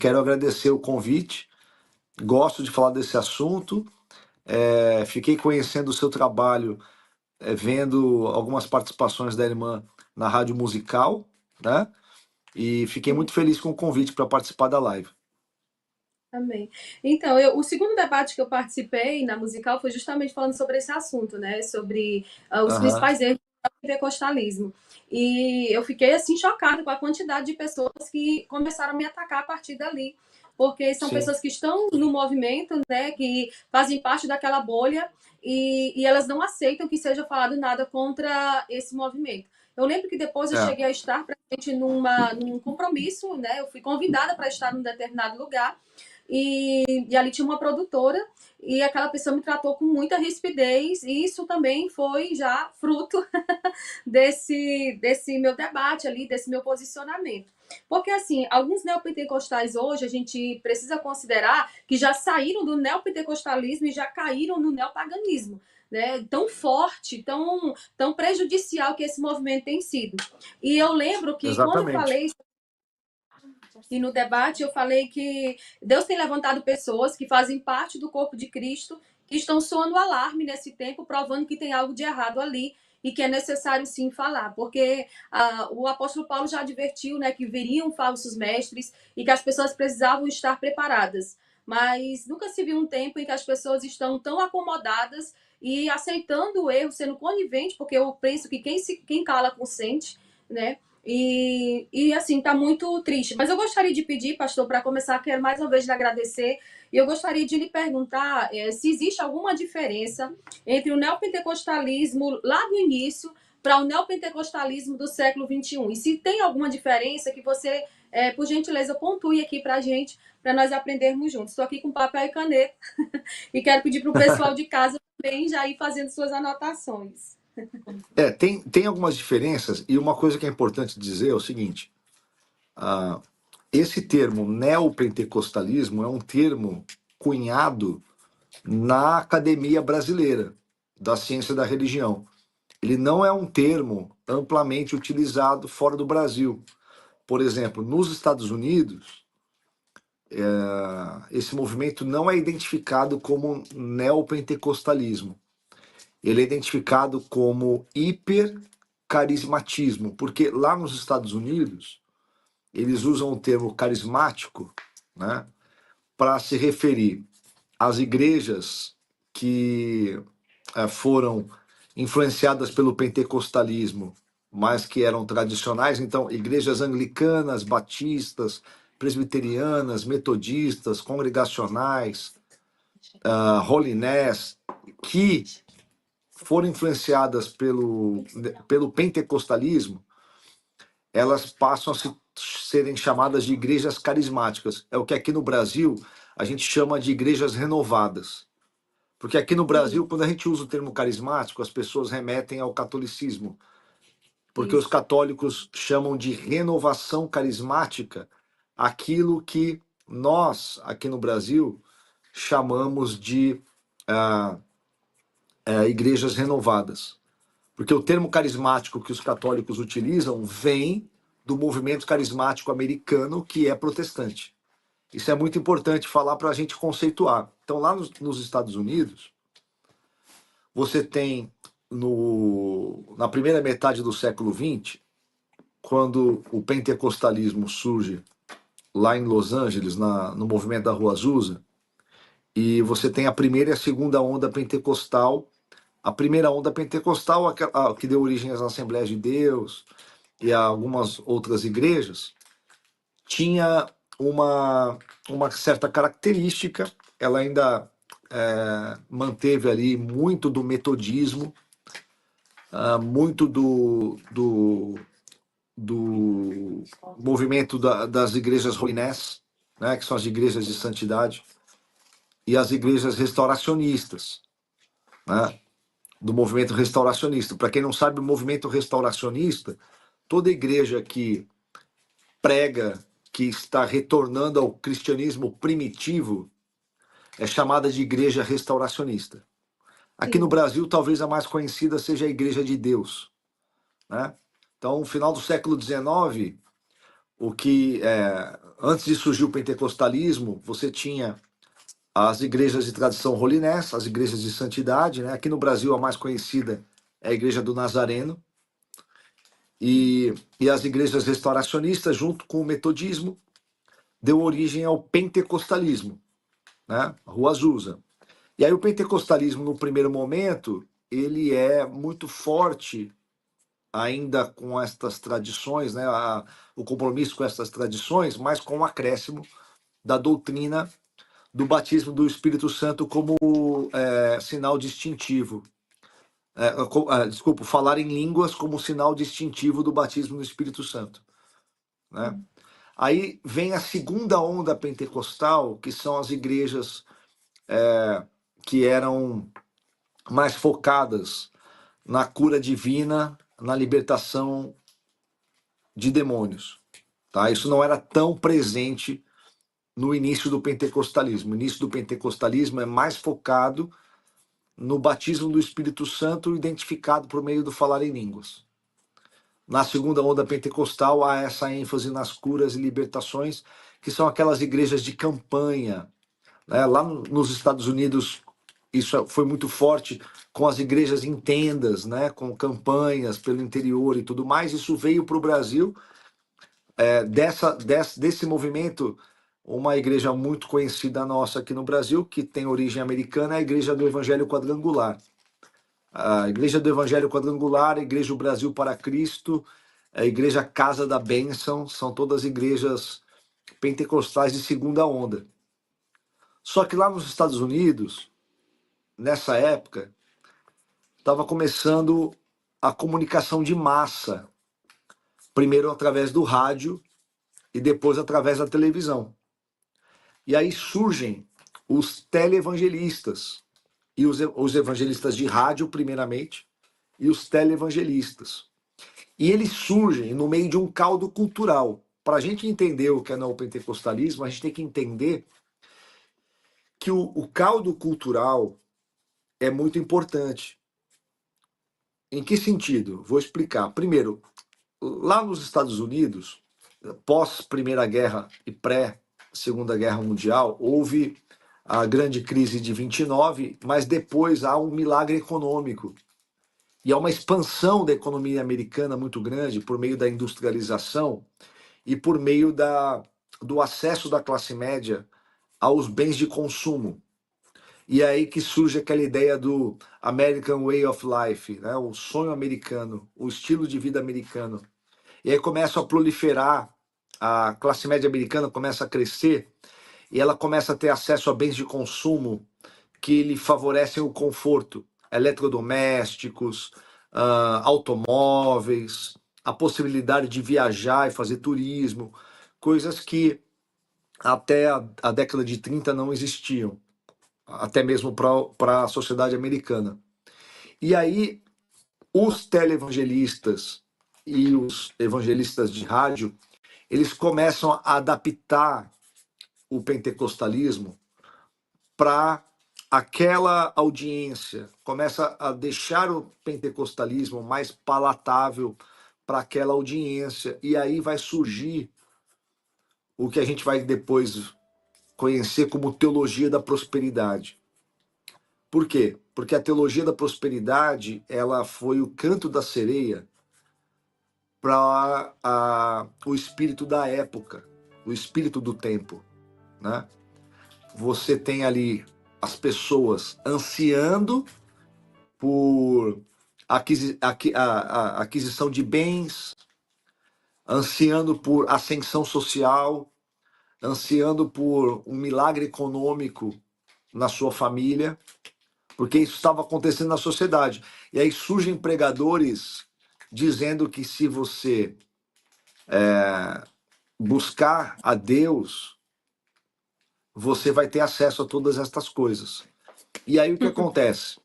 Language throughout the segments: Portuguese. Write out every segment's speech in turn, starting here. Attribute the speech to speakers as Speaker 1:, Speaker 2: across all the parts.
Speaker 1: quero agradecer o convite, gosto de falar desse assunto, fiquei conhecendo o seu trabalho, vendo algumas participações da irmã na rádio musical, né? E fiquei muito feliz com o convite para participar da live.
Speaker 2: Amém. Então, o segundo debate que eu participei na musical foi justamente falando sobre esse assunto, né? Sobre os
Speaker 1: Aham,
Speaker 2: principais erros do pentecostalismo. E eu fiquei, assim, chocada com a quantidade de pessoas que começaram a me atacar a partir dali. Porque são
Speaker 1: sim,
Speaker 2: pessoas que estão no movimento, né? Que fazem parte daquela bolha e elas não aceitam que seja falado nada contra esse movimento. Eu lembro que depois eu
Speaker 1: é,
Speaker 2: cheguei a estar presente num compromisso, né? Eu fui convidada para estar num determinado lugar e ali tinha uma produtora e aquela pessoa me tratou com muita rispidez e isso também foi já fruto desse meu debate ali, desse meu posicionamento. Porque, assim, alguns neopentecostais hoje a gente precisa considerar que já saíram do neopentecostalismo e já caíram no neopaganismo. Né, tão forte, tão prejudicial que esse movimento tem sido. E eu lembro que quando eu
Speaker 1: exatamente.
Speaker 2: falei e no debate eu falei que Deus tem levantado pessoas que fazem parte do corpo de Cristo, que estão soando alarme nesse tempo, provando que tem algo de errado ali e que é necessário sim falar, porque o apóstolo Paulo já advertiu, né, que viriam falsos mestres e que as pessoas precisavam estar preparadas. Mas nunca se viu um tempo em que as pessoas estão tão acomodadas e aceitando o erro, sendo conivente, porque eu penso que quem cala consente, né? E assim, tá muito triste. Mas eu gostaria de pedir, pastor, para começar, quero mais uma vez lhe agradecer. E eu gostaria de lhe perguntar se existe alguma diferença entre o neopentecostalismo lá do início para o neopentecostalismo do século XXI. E se tem alguma diferença que você, por gentileza, pontue aqui para a gente, para nós aprendermos juntos. Estou aqui com papel e caneta e quero pedir para o pessoal de casa também já ir fazendo suas anotações.
Speaker 1: Tem algumas diferenças, e uma coisa que é importante dizer é o seguinte: ah, esse termo neopentecostalismo é um termo cunhado na academia brasileira da ciência da religião. Ele não é um termo amplamente utilizado fora do Brasil. Por exemplo, nos Estados Unidos, esse movimento não é identificado como neopentecostalismo. Ele é identificado como hipercarismatismo, porque lá nos Estados Unidos eles usam o termo carismático, né, para se referir às igrejas que foram influenciadas pelo pentecostalismo, mas que eram tradicionais. Então, igrejas anglicanas, batistas, presbiterianas, metodistas, congregacionais, holiness, que foram influenciadas pelo pentecostalismo, elas passam a serem chamadas de igrejas carismáticas. É o que aqui no Brasil a gente chama de igrejas renovadas. Porque aqui no
Speaker 2: Sim,
Speaker 1: Brasil, quando a gente usa o termo carismático, as pessoas remetem ao catolicismo. Porque os
Speaker 2: isso.
Speaker 1: católicos chamam de renovação carismática aquilo que nós, aqui no Brasil, chamamos de ah, igrejas renovadas. Porque o termo carismático que os católicos utilizam vem do movimento carismático americano, que é protestante. Isso é muito importante falar para a gente conceituar. Então, lá nos Estados Unidos, você tem na primeira metade do século XX, quando o pentecostalismo surge lá em Los Angeles, no movimento da Rua Azusa, e você tem a primeira e a segunda onda pentecostal. A primeira onda pentecostal, a que deu origem às Assembleias de Deus e a algumas outras igrejas, tinha uma certa característica. Ela ainda manteve ali muito do metodismo, muito do movimento das igrejas ruinés, né, que são as igrejas de santidade, e as igrejas restauracionistas, né, do movimento restauracionista. Para quem não sabe, o movimento restauracionista, toda igreja que prega que está retornando ao cristianismo primitivo é chamada de igreja restauracionista. Aqui no
Speaker 2: Sim.
Speaker 1: Brasil, talvez a mais conhecida seja a Igreja de Deus, né? Então, no final do século XIX, o que antes de surgir o pentecostalismo, você tinha as igrejas de tradição holiness, as igrejas de santidade, né? Aqui no Brasil a mais conhecida é a Igreja do Nazareno, e as igrejas restauracionistas, junto com o metodismo, deu origem ao pentecostalismo, né? Rua Azusa. E aí o pentecostalismo, no primeiro momento, ele é muito forte ainda com estas tradições, né? O compromisso com essas tradições, mas com o acréscimo da doutrina do batismo do Espírito Santo como sinal distintivo. Desculpa, falar em línguas como sinal distintivo do batismo do Espírito Santo, né? Aí vem a segunda onda pentecostal, que são as igrejas que eram mais focadas na cura divina, na libertação de demônios. Tá? Isso não era tão presente no início do pentecostalismo. O início do pentecostalismo é mais focado no batismo do Espírito Santo, identificado por meio do falar em línguas. Na segunda onda pentecostal, há essa ênfase nas curas e libertações, que são aquelas igrejas de campanha, né? Lá nos Estados Unidos, isso foi muito forte com as igrejas em tendas, né? Com campanhas pelo interior e tudo mais. Isso veio para o Brasil. Desse movimento, uma igreja muito conhecida nossa aqui no Brasil, que tem origem americana, é a Igreja do Evangelho Quadrangular. A Igreja do Evangelho Quadrangular, a Igreja do Brasil para Cristo, a Igreja Casa da Bênção, são todas igrejas pentecostais de segunda onda. Só que lá nos Estados Unidos, nessa época, estava começando a comunicação de massa, primeiro através do rádio e depois através da televisão. E aí surgem os televangelistas, e os evangelistas de rádio, primeiramente, e os televangelistas. E eles surgem no meio de um caldo cultural. Para a gente entender o que é neopentecostalismo, a gente tem que entender que o caldo cultural é muito importante. Em que sentido? Vou explicar. Primeiro, lá nos Estados Unidos, pós Primeira Guerra e pré-Segunda Guerra Mundial, houve a grande crise de 29, mas depois há um milagre econômico. E há uma expansão da economia americana muito grande por meio da industrialização e por meio do acesso da classe média aos bens de consumo. E é aí que surge aquela ideia do American Way of Life, né? O sonho americano, o estilo de vida americano. E aí começa a proliferar, a classe média americana começa a crescer e ela começa a ter acesso a bens de consumo que lhe favorecem o conforto, eletrodomésticos, automóveis, a possibilidade de viajar e fazer turismo, coisas que até a década de 30 não existiam, até mesmo para a sociedade americana. E aí os televangelistas e os evangelistas de rádio, eles começam a adaptar o pentecostalismo para aquela audiência, começa a deixar o pentecostalismo mais palatável para aquela audiência, e aí vai surgir o que a gente vai depois conhecer como teologia da prosperidade. Por quê? Porque a teologia da prosperidade, ela foi o canto da sereia para o espírito da época, o espírito do tempo, né? Você tem ali as pessoas ansiando por aquisição de bens, ansiando por ascensão social, ansiando por um milagre econômico na sua família, porque isso estava acontecendo na sociedade. E aí surgem pregadores dizendo que se você buscar a Deus, você vai ter acesso a todas estas coisas. E aí o que acontece?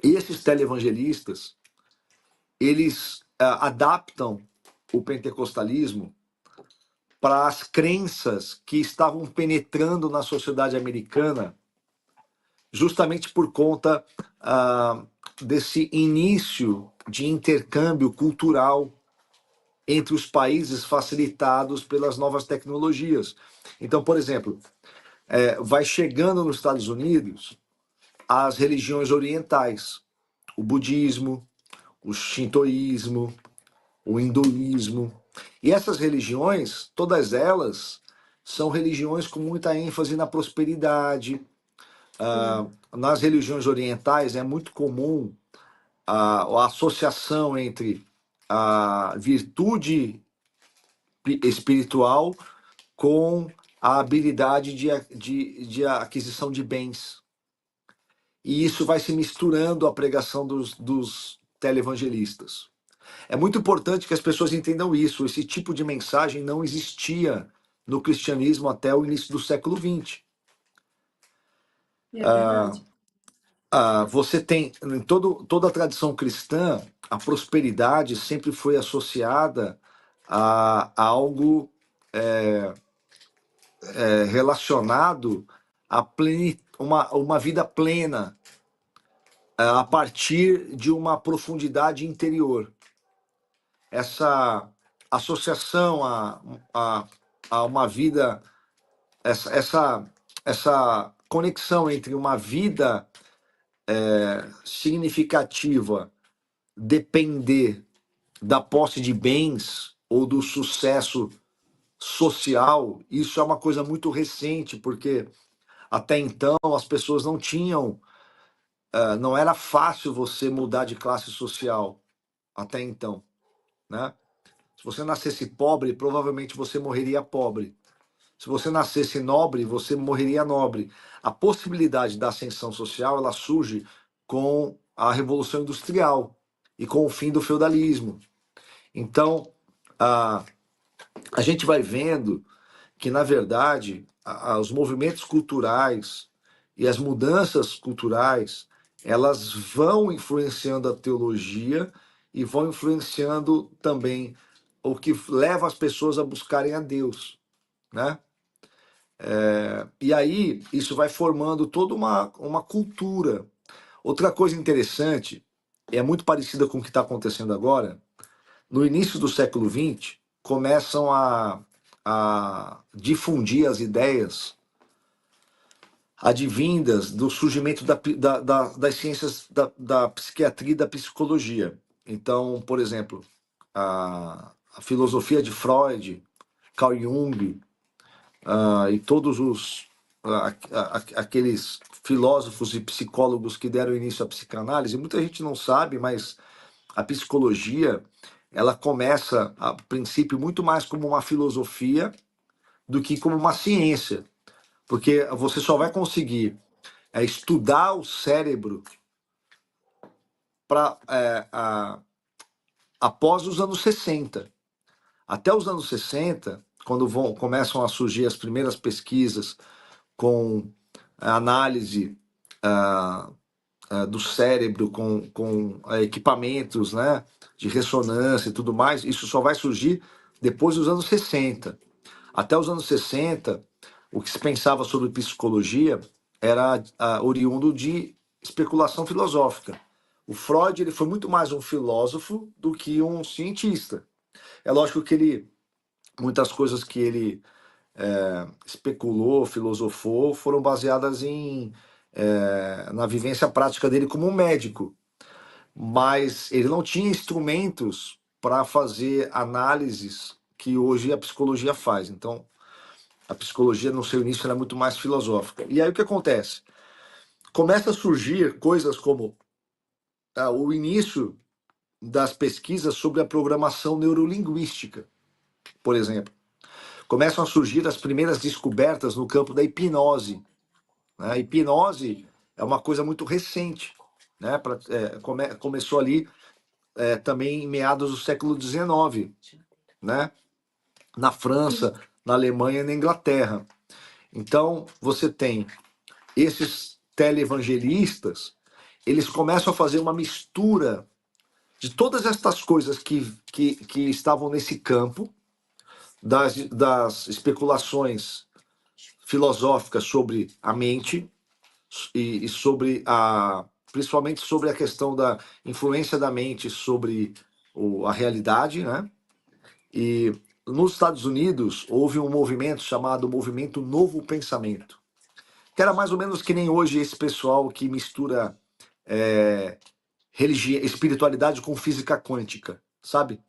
Speaker 1: Esses televangelistas, eles adaptam o pentecostalismo para as crenças que estavam penetrando na sociedade americana, justamente por conta desse início de intercâmbio cultural entre os países facilitados pelas novas tecnologias. Então, por exemplo, vai chegando nos Estados Unidos as religiões orientais, o budismo, o shintoísmo, o hinduísmo. E essas religiões, todas elas, são religiões com muita ênfase na prosperidade. Nas religiões orientais é muito comum a associação entre a virtude espiritual com a habilidade de aquisição de bens. E isso vai se misturando à pregação dos televangelistas. É muito importante que as pessoas entendam isso. Esse tipo de mensagem não existia no cristianismo até o início do século XX.
Speaker 2: É verdade.
Speaker 1: Você tem, em toda a tradição cristã, a prosperidade sempre foi associada a algo relacionado a uma vida plena, a partir de uma profundidade interior. Essa associação a uma vida, essa conexão entre uma vida significativa depender da posse de bens ou do sucesso social, isso é uma coisa muito recente, porque até então as pessoas não tinham, não era fácil você mudar de classe social até então, né? Se você nascesse pobre, provavelmente você morreria pobre. Se você nascesse nobre, você morreria nobre. A possibilidade da ascensão social, ela surge com a Revolução Industrial e com o fim do feudalismo. Então, a gente vai vendo que, na verdade, os movimentos culturais e as mudanças culturais, elas vão influenciando a teologia e vão influenciando também o que leva as pessoas a buscarem a Deus, né? E aí, isso vai formando toda uma cultura. Outra coisa interessante, é muito parecida com o que está acontecendo agora, no início do século XX, começam a difundir as ideias advindas do surgimento das ciências da psiquiatria e da psicologia. Então, por exemplo, a filosofia de Freud, Carl Jung, e todos aqueles filósofos e psicólogos que deram início à psicanálise, muita gente não sabe, mas a psicologia, ela começa, a princípio, muito mais como uma filosofia do que como uma ciência, porque você só vai conseguir estudar o cérebro após os anos 60. Até os anos 60, quando começam a surgir as primeiras pesquisas com a análise do cérebro, com equipamentos, né, de ressonância e tudo mais, isso só vai surgir depois dos anos 60. Até os anos 60, o que se pensava sobre psicologia era oriundo de especulação filosófica. O Freud, ele foi muito mais um filósofo do que um cientista. É lógico que muitas coisas que ele especulou, filosofou, foram baseadas na vivência prática dele como um médico. Mas ele não tinha instrumentos para fazer análises que hoje a psicologia faz. Então, a psicologia, no seu início, era muito mais filosófica. E aí o que acontece? Começa a surgir coisas como o início das pesquisas sobre a programação neurolinguística, por exemplo. Começam a surgir as primeiras descobertas no campo da hipnose. A hipnose é uma coisa muito recente, né? Começou ali também em meados do século XIX, né? Na França, na Alemanha e na Inglaterra. Então, você tem esses televangelistas, eles começam a fazer uma mistura de todas estas coisas que estavam nesse campo, das especulações filosóficas sobre a mente e sobre principalmente sobre a questão da influência da mente sobre a realidade, né? E nos Estados Unidos houve um movimento chamado Movimento Novo Pensamento, que era mais ou menos que nem hoje esse pessoal que mistura é, espiritualidade com física quântica, sabe?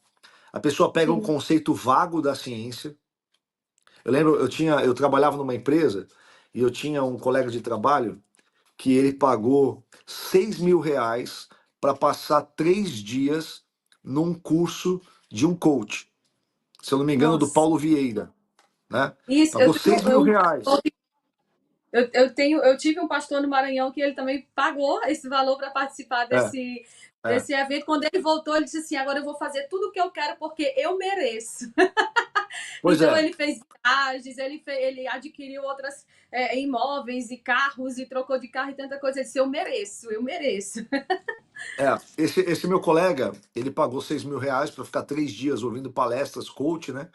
Speaker 1: A pessoa pega um
Speaker 2: Sim.
Speaker 1: conceito vago da ciência. Eu lembro, eu trabalhava numa empresa e eu tinha um colega de trabalho que ele pagou R$ 6.000 para passar 3 dias num curso de um coach, se eu não me engano, do
Speaker 2: Nossa.
Speaker 1: Paulo Vieira, né?
Speaker 2: Isso, eu
Speaker 1: Pagou
Speaker 2: tenho
Speaker 1: 6 mil
Speaker 2: um
Speaker 1: reais.
Speaker 2: pastor eu tive um pastor no Maranhão que ele também pagou esse valor para participar
Speaker 1: É, é.
Speaker 2: desse evento. Quando ele voltou, ele disse assim: agora eu vou fazer tudo o que eu quero porque eu mereço.
Speaker 1: Pois
Speaker 2: Então
Speaker 1: é,
Speaker 2: ele fez viagens, ele adquiriu outras imóveis e carros e trocou de carro e tanta coisa. Ele disse: eu mereço, eu mereço.
Speaker 1: esse meu colega, ele pagou R$ 6.000 para ficar 3 dias ouvindo palestras, coach, né?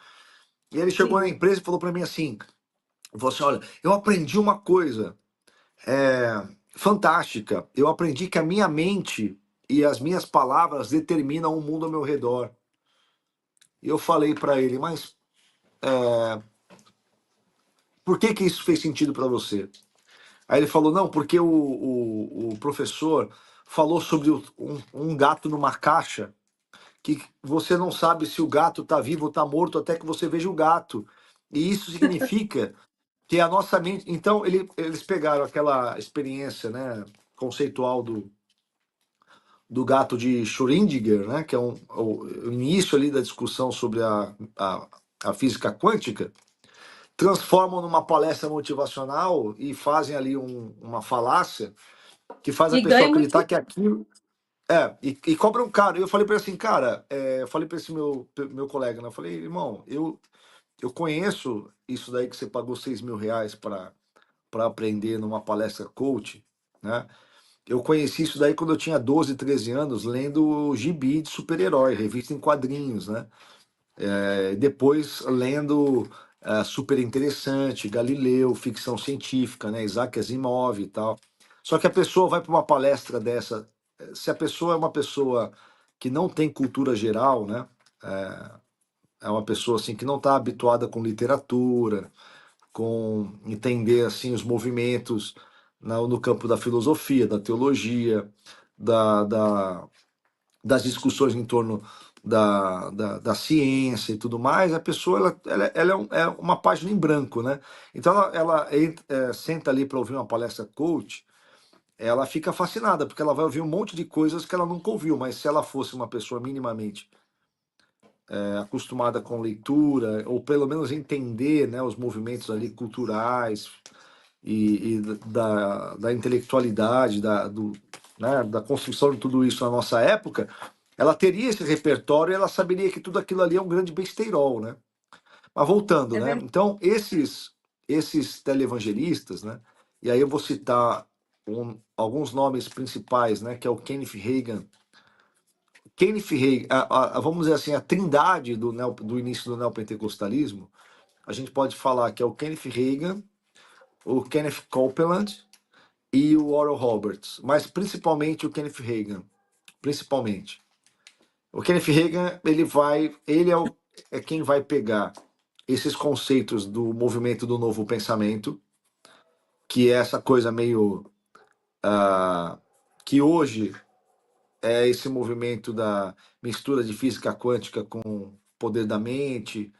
Speaker 1: E ele chegou na
Speaker 2: Sim,
Speaker 1: empresa e falou para mim assim, ele falou assim, olha, eu aprendi uma coisa fantástica. Eu aprendi que a minha mente e as minhas palavras determinam o mundo ao meu redor. E eu falei para ele, mas por que que isso fez sentido para você? Aí ele falou, não, porque o professor falou sobre um gato numa caixa que você não sabe se o gato está vivo ou está morto até que você veja o gato. E isso significa que a nossa mente. Então, eles pegaram aquela experiência, né, conceitual do gato de Schrödinger, né, que é o início ali da discussão sobre a física quântica, transformam numa palestra motivacional e fazem ali uma falácia que faz a
Speaker 2: e
Speaker 1: pessoa
Speaker 2: ganha muito.
Speaker 1: acreditar que aquilo. E cobram caro. E eu falei para ele assim, cara, eu falei para esse meu colega, né? Eu falei, irmão, eu conheço isso daí que você pagou R$ 6.000 para aprender numa palestra coach, né? Eu conheci isso daí quando eu tinha 12, 13 anos, lendo gibi de super-herói, revista em quadrinhos, né? Depois lendo Super Interessante, Galileu, ficção científica, né? Isaac Asimov e tal. Só que a pessoa vai para uma palestra dessa, se a pessoa é uma pessoa que não tem cultura geral, né? É uma pessoa assim que não está habituada com literatura, com entender assim os movimentos no campo da filosofia, da teologia, da, da, das discussões em torno da ciência e tudo mais, a pessoa ela é uma página em branco, né? Então ela senta ali para ouvir uma palestra coach, ela fica fascinada, porque ela vai ouvir um monte de coisas que ela nunca ouviu, mas se ela fosse uma pessoa minimamente acostumada com leitura, ou pelo menos entender, né, os movimentos ali culturais e da intelectualidade, né, da construção de tudo isso na nossa época, ela teria esse repertório e ela saberia que tudo aquilo ali é um grande besteirol, né? Mas voltando,
Speaker 2: É
Speaker 1: né?
Speaker 2: verdade.
Speaker 1: Então, esses televangelistas, né? E aí eu vou citar alguns nomes principais, né? Que é o Kenneth Reagan. Kenneth Reagan, vamos dizer assim, a trindade do início do neopentecostalismo, a gente pode falar que é o Kenneth Reagan, o Kenneth Copeland e o Oral Roberts, mas principalmente o Kenneth Reagan, principalmente. O Kenneth Reagan, ele é quem vai pegar esses conceitos do movimento do novo pensamento, que é essa coisa meio que hoje é esse movimento da mistura de física quântica com poder da mente,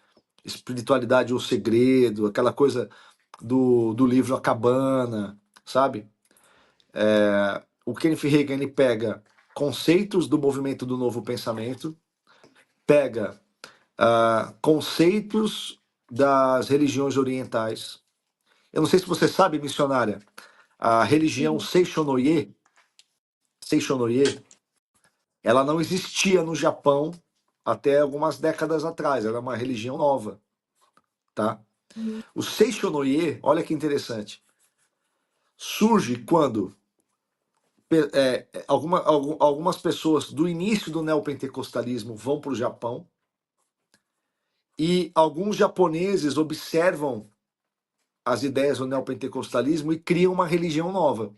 Speaker 1: espiritualidade ou segredo, aquela coisa do livro A Cabana, sabe? O Kenneth Reagan ele pega conceitos do movimento do novo pensamento, pega conceitos das religiões orientais. Eu não sei se você sabe, missionária, a religião
Speaker 2: Sim.
Speaker 1: Seishonoye, ela não existia no Japão até algumas décadas atrás. Ela é uma religião nova, tá? O Seishonoye, olha que interessante, surge quando algumas pessoas do início do neopentecostalismo vão para o Japão e alguns japoneses observam as ideias do neopentecostalismo e criam uma religião nova.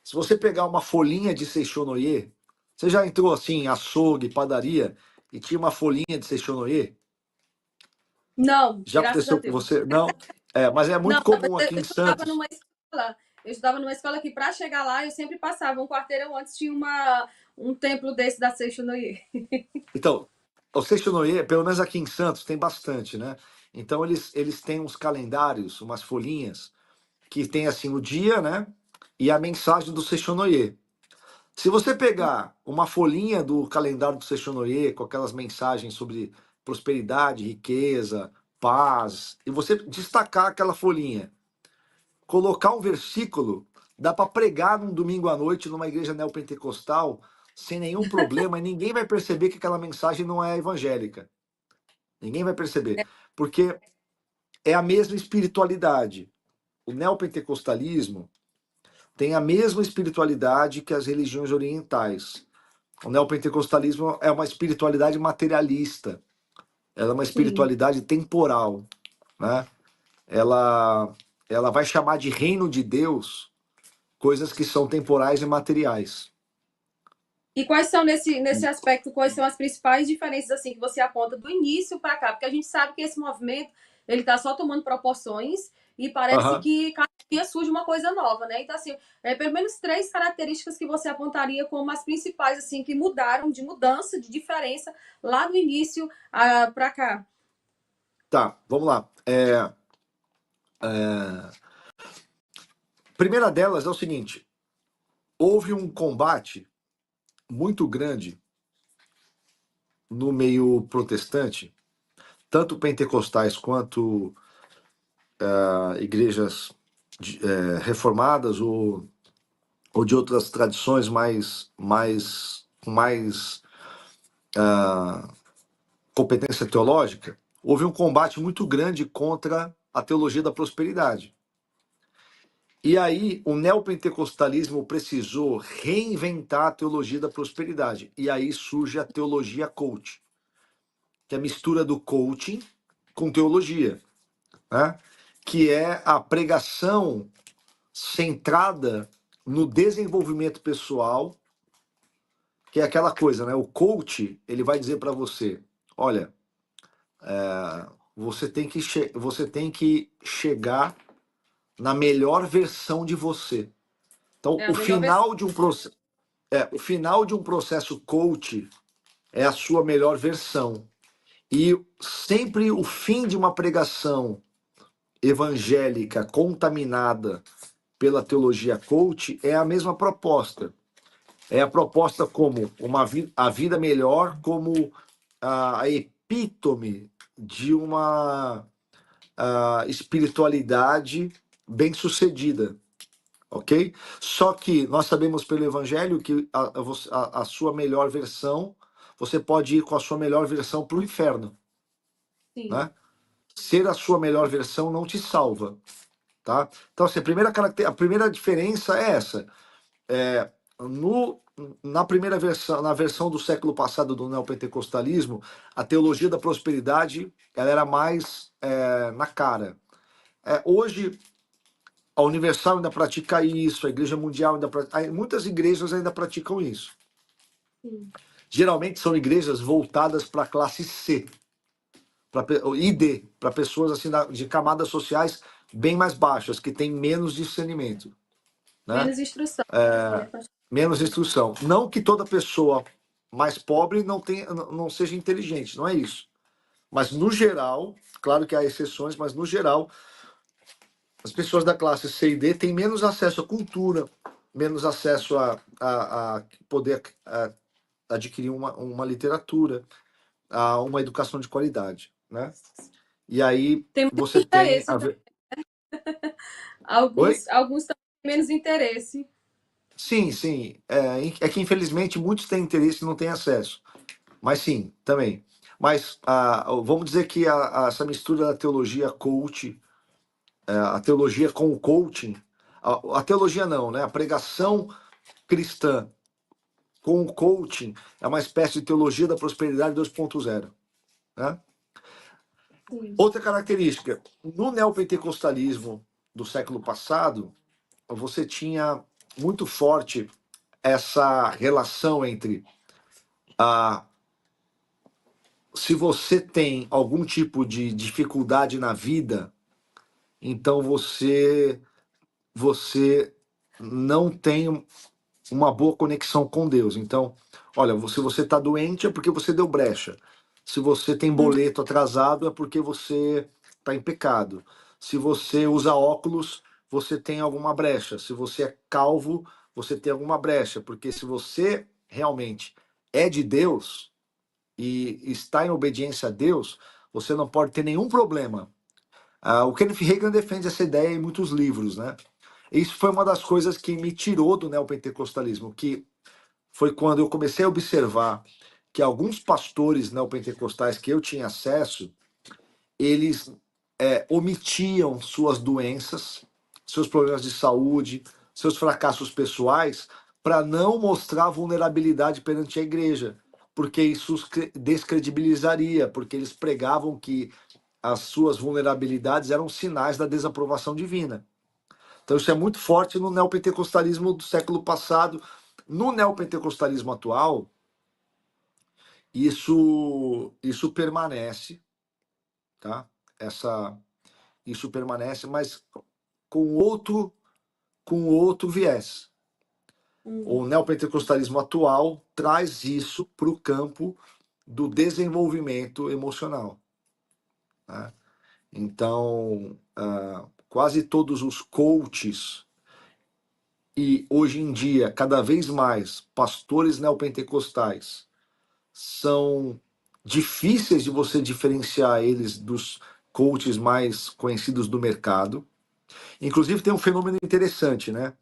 Speaker 1: Se você pegar uma folhinha de Seishonoye, você já entrou assim em açougue, padaria e tinha uma folhinha de Seishonoye?
Speaker 2: Não,
Speaker 1: Já
Speaker 2: graças a
Speaker 1: aconteceu com
Speaker 2: Deus.
Speaker 1: você? Não? É, mas é
Speaker 2: Não,
Speaker 1: muito
Speaker 2: mas
Speaker 1: comum
Speaker 2: eu
Speaker 1: aqui em
Speaker 2: estudava
Speaker 1: Santos.
Speaker 2: numa escola, eu estudava numa escola que para chegar lá eu sempre passava um quarteirão antes tinha um templo desse da Seixonoye.
Speaker 1: Então, o Seixonoye, pelo menos aqui em Santos, tem bastante, né? Então, eles têm uns calendários, umas folhinhas, que tem assim o dia, né? E a mensagem do Seixonoye. Se você pegar uma folhinha do calendário do Seixonoye, com aquelas mensagens sobre prosperidade, riqueza, paz, e você destacar aquela folhinha, colocar um versículo, dá para pregar num domingo à noite numa igreja neopentecostal sem nenhum problema e ninguém vai perceber que aquela mensagem não é evangélica. Ninguém vai perceber, porque é a mesma espiritualidade. O neopentecostalismo tem a mesma espiritualidade que as religiões orientais. O neopentecostalismo é uma espiritualidade materialista, ela é uma
Speaker 2: Sim.
Speaker 1: espiritualidade temporal, né? Ela, ela vai chamar de reino de Deus coisas que são temporais e materiais.
Speaker 2: E quais são nesse aspecto, quais são as principais diferenças assim que você aponta do início para cá? Porque a gente sabe que esse movimento ele está só tomando proporções e parece
Speaker 1: Aham.
Speaker 2: que cada dia surge uma coisa nova, né? Então assim, pelo menos três características que você apontaria como as principais assim que mudaram de mudança, de diferença lá do início para cá.
Speaker 1: Tá, vamos lá. É, primeira delas é o seguinte: houve um combate muito grande no meio protestante, tanto pentecostais quanto igrejas reformadas ou de outras tradições mais competência teológica. Houve um combate muito grande contra a teologia da prosperidade. E aí o neopentecostalismo precisou reinventar a teologia da prosperidade. E aí surge a teologia coach, que é a mistura do coaching com teologia, né? Que é a pregação centrada no desenvolvimento pessoal, que é aquela coisa, né? O coach, ele vai dizer para você, olha, você tem que chegar na melhor versão de você. Então,
Speaker 2: É a melhor versão.
Speaker 1: o final de um processo coach é a sua melhor versão. E sempre o fim de uma pregação evangélica contaminada pela teologia coach é a mesma proposta. É a proposta como a vida melhor, como a epítome de uma espiritualidade bem-sucedida, ok? Só que nós sabemos pelo Evangelho que a sua melhor versão, você pode ir com a sua melhor versão para o inferno,
Speaker 2: Sim.
Speaker 1: né? Ser a sua melhor versão não te salva, tá? Então, assim, a primeira diferença é essa. É, no, na primeira versão, na versão do século passado do neopentecostalismo, a teologia da prosperidade ela era mais na cara. Hoje, a Universal ainda pratica isso, a Igreja Mundial ainda pratica, muitas igrejas ainda praticam isso.
Speaker 2: Sim.
Speaker 1: Geralmente são igrejas voltadas para a classe C, para ID, para pessoas assim de camadas sociais bem mais baixas, que têm menos discernimento, né?
Speaker 2: Menos instrução, né?
Speaker 1: Menos instrução. Não que toda pessoa mais pobre não seja inteligente, não é isso. Mas no geral, claro que há exceções, mas no geral, as pessoas da classe C e D têm menos acesso à cultura, menos acesso a poder adquirir uma literatura, a uma educação de qualidade, né? E aí
Speaker 2: Tem muito
Speaker 1: você tem
Speaker 2: interesse.
Speaker 1: Oi?
Speaker 2: Alguns têm menos interesse.
Speaker 1: Sim, sim. É que infelizmente muitos têm interesse e não têm acesso. Mas sim, também. Mas vamos dizer que essa mistura da teologia coach, a teologia com o coaching, a teologia não, né? A pregação cristã com o coaching é uma espécie de teologia da prosperidade 2.0, né?
Speaker 2: Sim.
Speaker 1: Outra característica, no neopentecostalismo do século passado, você tinha muito forte essa relação entre a se você tem algum tipo de dificuldade na vida, então você não tem uma boa conexão com Deus. Então, olha, se você está doente é porque você deu brecha. Se você tem
Speaker 2: Uhum.
Speaker 1: boleto atrasado é porque você está em pecado. Se você usa óculos, você tem alguma brecha. Se você é calvo, você tem alguma brecha. Porque se você realmente é de Deus e está em obediência a Deus, você não pode ter nenhum problema. O Kenneth Reagan defende essa ideia em muitos livros, né? Isso foi uma das coisas que me tirou do neopentecostalismo, que foi quando eu comecei a observar que alguns pastores neopentecostais que eu tinha acesso, eles omitiam suas doenças, seus problemas de saúde, seus fracassos pessoais, para não mostrar vulnerabilidade perante a igreja, porque isso os descredibilizaria, porque eles pregavam que as suas vulnerabilidades eram sinais da desaprovação divina. Então isso é muito forte no neopentecostalismo do século passado. No neopentecostalismo atual, isso permanece, tá? Isso permanece, mas com outro viés.
Speaker 2: Uhum.
Speaker 1: O neopentecostalismo atual traz isso para o campo do desenvolvimento emocional, né? Então, quase todos os coaches e hoje em dia, cada vez mais, pastores neopentecostais são difíceis de você diferenciar eles dos coaches mais conhecidos do mercado. Inclusive, tem um fenômeno interessante, né?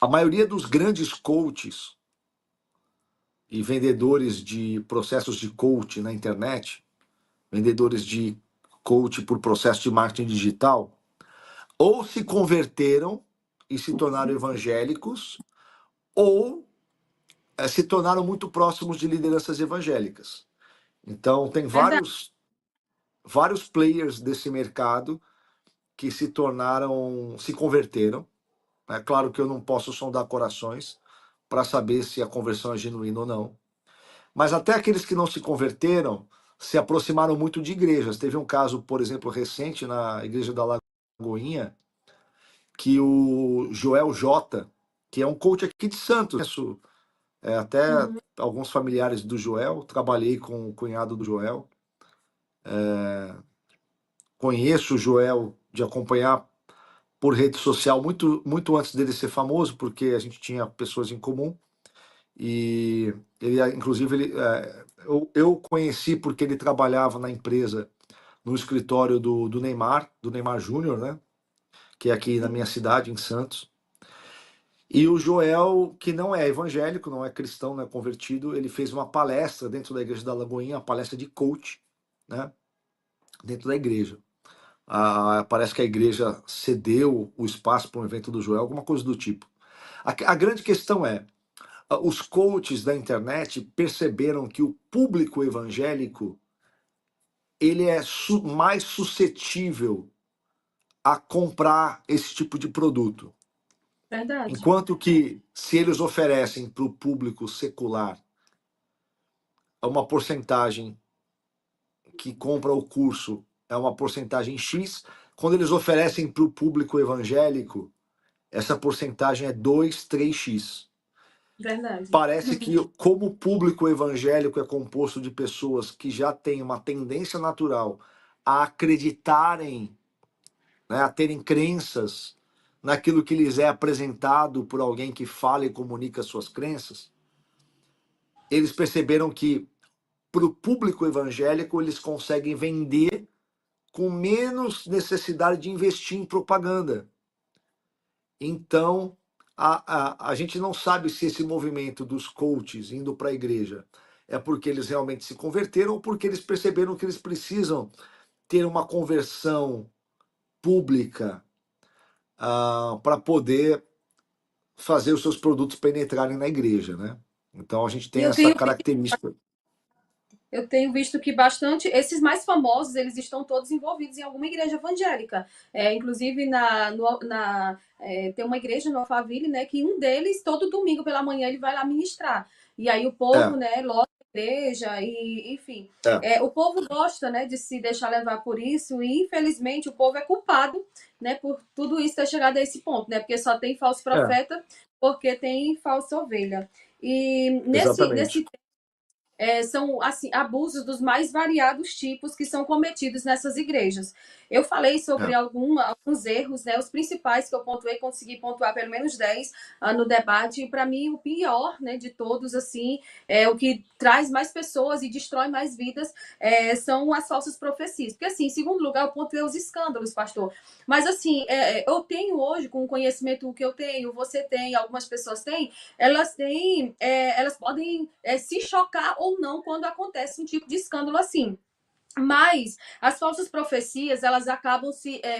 Speaker 1: A maioria dos grandes coaches e vendedores de processos de coach na internet, vendedores de coach por processo de marketing digital, ou se converteram e se tornaram evangélicos, ou se tornaram muito próximos de lideranças evangélicas. Então, tem
Speaker 2: Verdade.
Speaker 1: vários players desse mercado que se converteram. É claro que eu não posso sondar corações para saber se a conversão é genuína ou não. Mas até aqueles que não se converteram se aproximaram muito de igrejas. Teve um caso, por exemplo, recente na igreja da Lagoinha, que o Joel J, que é um coach aqui de Santos, até
Speaker 2: Uhum.
Speaker 1: alguns familiares do Joel, trabalhei com o cunhado do Joel, conheço o Joel de acompanhar por rede social muito, muito antes dele ser famoso, porque a gente tinha pessoas em comum. E ele, inclusive, eu conheci porque ele trabalhava na empresa, no escritório do Neymar Júnior, né? Que é aqui na minha
Speaker 2: Uhum.
Speaker 1: cidade, em Santos. E o Joel, que não é evangélico, não é cristão, não é convertido, ele fez uma palestra dentro da igreja da Lagoinha, uma palestra de coach, né? Dentro da igreja. Parece que a igreja cedeu o espaço para um evento do Joel, alguma coisa do tipo. A grande questão é, os coaches da internet perceberam que o público evangélico ele é mais suscetível a comprar esse tipo de produto.
Speaker 2: Verdade.
Speaker 1: Enquanto que, se eles oferecem para o público secular uma porcentagem que compra o curso é uma porcentagem X, quando eles oferecem para o público evangélico, essa porcentagem é 2, 3x.
Speaker 2: Verdade.
Speaker 1: Parece que, como o público evangélico é composto de pessoas que já têm uma tendência natural a acreditarem, né, a terem crenças naquilo que lhes é apresentado por alguém que fala e comunica suas crenças, eles perceberam que, para o público evangélico, eles conseguem vender com menos necessidade de investir em propaganda. Então, a gente não sabe se esse movimento dos coaches indo para a igreja é porque eles realmente se converteram ou porque eles perceberam que eles precisam ter uma conversão pública para poder fazer os seus produtos penetrarem na igreja, né? Então a gente
Speaker 2: E
Speaker 1: tem essa característica.
Speaker 2: eu tenho visto que bastante, esses mais famosos, eles estão todos envolvidos em alguma igreja evangélica. Inclusive, tem uma igreja no Alphaville, né, que um deles, todo domingo pela manhã, ele vai lá ministrar. e aí o povo,
Speaker 1: É,
Speaker 2: né, lota a igreja, e enfim.
Speaker 1: é,
Speaker 2: O povo gosta, né, de se deixar levar por isso, e infelizmente o povo é culpado, né, por tudo isso ter chegado a esse ponto, né, porque só tem falso
Speaker 1: é,
Speaker 2: profeta, porque tem falsa ovelha. E nesse
Speaker 1: exatamente.
Speaker 2: são assim abusos dos mais variados tipos que são cometidos nessas igrejas. Eu falei sobre
Speaker 1: É,
Speaker 2: alguns erros, né? Os principais que eu pontuei, consegui pontuar pelo menos 10 no debate. E para mim, o pior, né, de todos, assim, o que traz mais pessoas e destrói mais vidas são as falsas profecias. Porque, assim, em segundo lugar, eu pontuei os escândalos, pastor. Mas, assim, eu tenho hoje, com o conhecimento que eu tenho, você tem, algumas pessoas têm, elas podem se chocar ou não quando acontece um tipo de escândalo assim. Mas as falsas profecias, elas acabam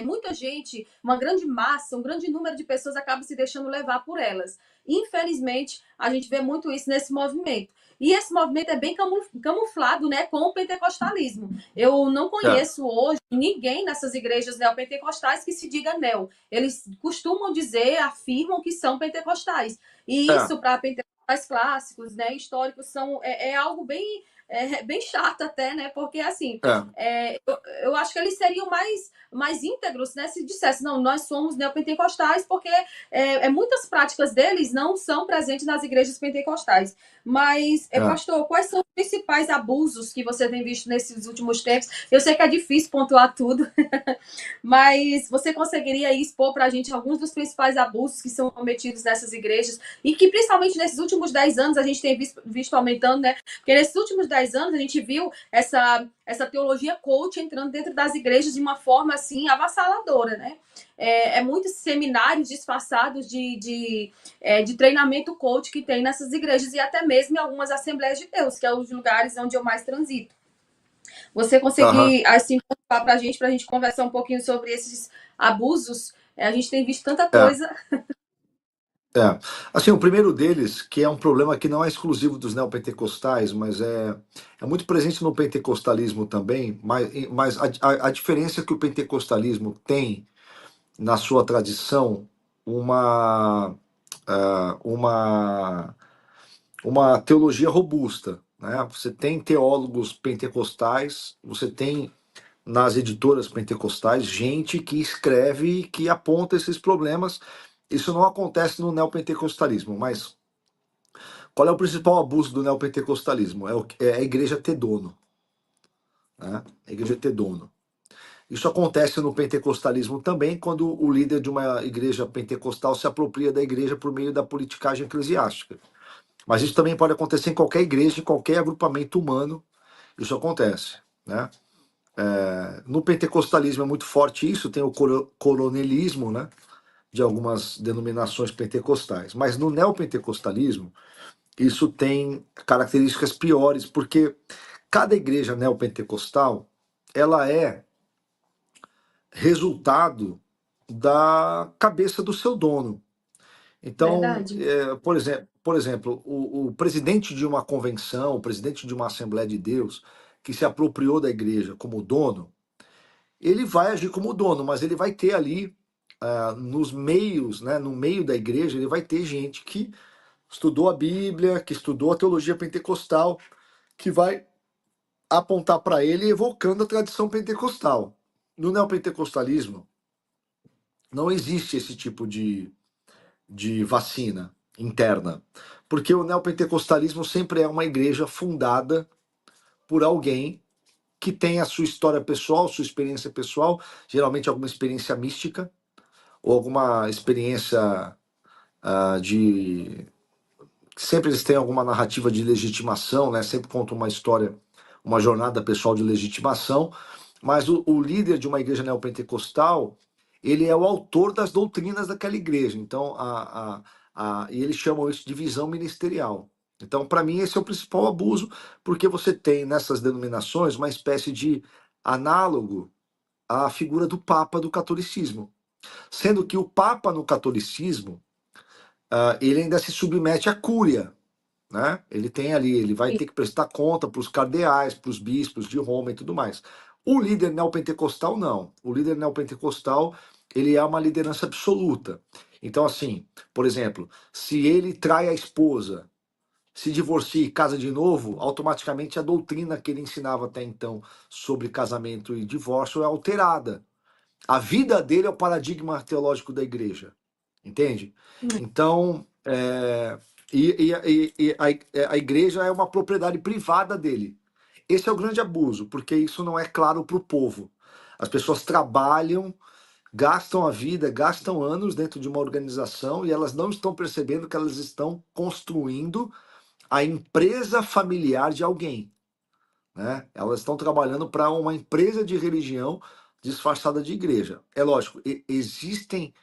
Speaker 2: muita gente, uma grande massa, um grande número de pessoas acaba se deixando levar por elas. Infelizmente, a gente vê muito isso nesse movimento. E esse movimento é bem camuflado, né, com o pentecostalismo. Eu não
Speaker 1: é,
Speaker 2: conheço hoje ninguém nessas igrejas neopentecostais que se diga neo. Eles costumam dizer, afirmam que são pentecostais. E
Speaker 1: é,
Speaker 2: isso para pentecostais clássicos, né, históricos, é algo bem chato até, né? Porque assim,
Speaker 1: é,
Speaker 2: eu acho que eles seriam mais íntegros, né? Se dissesse, não, nós somos neopentecostais, porque muitas práticas deles não são presentes nas igrejas pentecostais. Mas,
Speaker 1: é.
Speaker 2: pastor, quais são os principais abusos que você tem visto nesses últimos tempos? Eu sei que é difícil pontuar tudo, mas você conseguiria expor para a gente alguns dos principais abusos que são cometidos nessas igrejas e que, principalmente nesses últimos 10 anos, a gente tem visto aumentando, né? Porque nesses últimos 10 anos a gente viu essa teologia coach entrando dentro das igrejas de uma forma assim avassaladora, né? Muitos seminários disfarçados de treinamento coach que tem nessas igrejas e até mesmo em algumas Assembleias de Deus, que é os lugares onde eu mais transito. Você
Speaker 1: Aham.
Speaker 2: conseguir, assim, contar para a gente conversar um pouquinho sobre esses abusos? A gente tem visto tanta
Speaker 1: É,
Speaker 2: coisa.
Speaker 1: é. Assim, o primeiro deles, que é um problema que não é exclusivo dos neopentecostais, mas é muito presente no pentecostalismo também, mas a diferença é que o pentecostalismo tem na sua tradição uma, ah, uma, uma teologia robusta, né? Você tem teólogos pentecostais, você tem nas editoras pentecostais gente que escreve e que aponta esses problemas. Isso não acontece no neopentecostalismo, mas qual é o principal abuso do neopentecostalismo? É a igreja ter dono, né? A igreja ter dono. Isso acontece no pentecostalismo também, quando o líder de uma igreja pentecostal se apropria da igreja por meio da politicagem eclesiástica. Mas isso também pode acontecer em qualquer igreja, em qualquer agrupamento humano, isso acontece, né? No pentecostalismo é muito forte isso, tem o coronelismo, né, de algumas denominações pentecostais. Mas no neopentecostalismo, isso tem características piores, porque cada igreja neopentecostal, ela é resultado da cabeça do seu dono. Então,
Speaker 2: Verdade.
Speaker 1: por exemplo, o presidente de uma convenção, o presidente de uma Assembleia de Deus, que se apropriou da igreja como dono, ele vai agir como dono, mas ele vai ter ali, nos meios, né, no meio da igreja, ele vai ter gente que estudou a Bíblia, que estudou a teologia pentecostal, que vai apontar para ele evocando a tradição pentecostal. No neopentecostalismo, não existe esse tipo de vacina interna, porque o neopentecostalismo sempre é uma igreja fundada por alguém que tem a sua história pessoal, sua experiência pessoal, geralmente alguma experiência mística, ou alguma experiência de. Sempre eles têm alguma narrativa de legitimação, né? Sempre contam uma história, uma jornada pessoal de legitimação, mas o líder de uma igreja neopentecostal, ele é o autor das doutrinas daquela igreja. Então, e eles chamam isso de visão ministerial. Então, para mim, esse é o principal abuso, porque você tem nessas denominações uma espécie de análogo à figura do Papa do catolicismo. Sendo que o Papa no catolicismo, ele ainda se submete à cúria, né? Ele tem ali, ele vai ter que prestar conta para os cardeais, para os bispos de Roma e tudo mais. O líder neopentecostal, não. O líder neopentecostal, ele é uma liderança absoluta. Então, assim, por exemplo, se ele trai a esposa, se divorcia e casa de novo, automaticamente a doutrina que ele ensinava até então sobre casamento e divórcio é alterada. A vida dele é o paradigma teológico da igreja, entende? Então, a igreja é uma propriedade privada dele. Esse é o grande abuso, porque isso não é claro para o povo. As pessoas trabalham, gastam a vida, gastam anos dentro de uma organização e elas não estão percebendo que elas estão construindo a empresa familiar de alguém, né? Elas estão trabalhando para uma empresa de religião disfarçada de igreja. É lógico, existem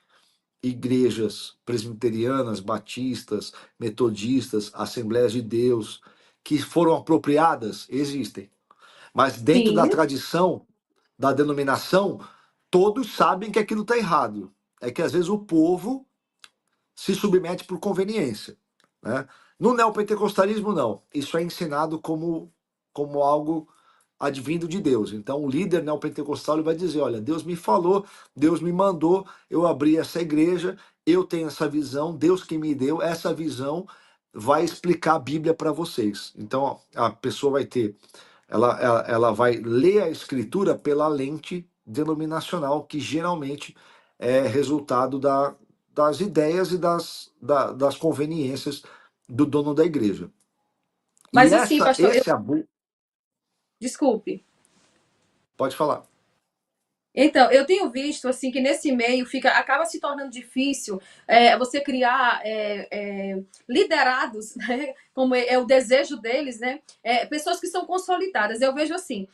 Speaker 1: igrejas presbiterianas, batistas, metodistas, Assembleias de Deus que foram apropriadas, existem. Mas dentro da
Speaker 2: Sim.
Speaker 1: tradição, da denominação, todos sabem que aquilo está errado. É que às vezes o povo se submete por conveniência, né? No neopentecostalismo, não. Isso é ensinado como algo advindo de Deus. Então, o líder neopentecostal ele vai dizer: olha, Deus me falou, Deus me mandou, eu abri essa igreja, eu tenho essa visão, Deus que me deu essa visão vai explicar a Bíblia para vocês. Então, a pessoa vai ter, ela vai ler a Escritura pela lente denominacional, que geralmente é resultado das ideias e das conveniências do dono da igreja. E
Speaker 2: Mas assim, pastor,
Speaker 1: esse abuso.
Speaker 2: desculpe.
Speaker 1: Pode falar.
Speaker 2: Então, eu tenho visto assim que nesse meio acaba se tornando difícil você criar liderados, né, como é o desejo deles, né? Pessoas que são consolidadas. Eu vejo assim,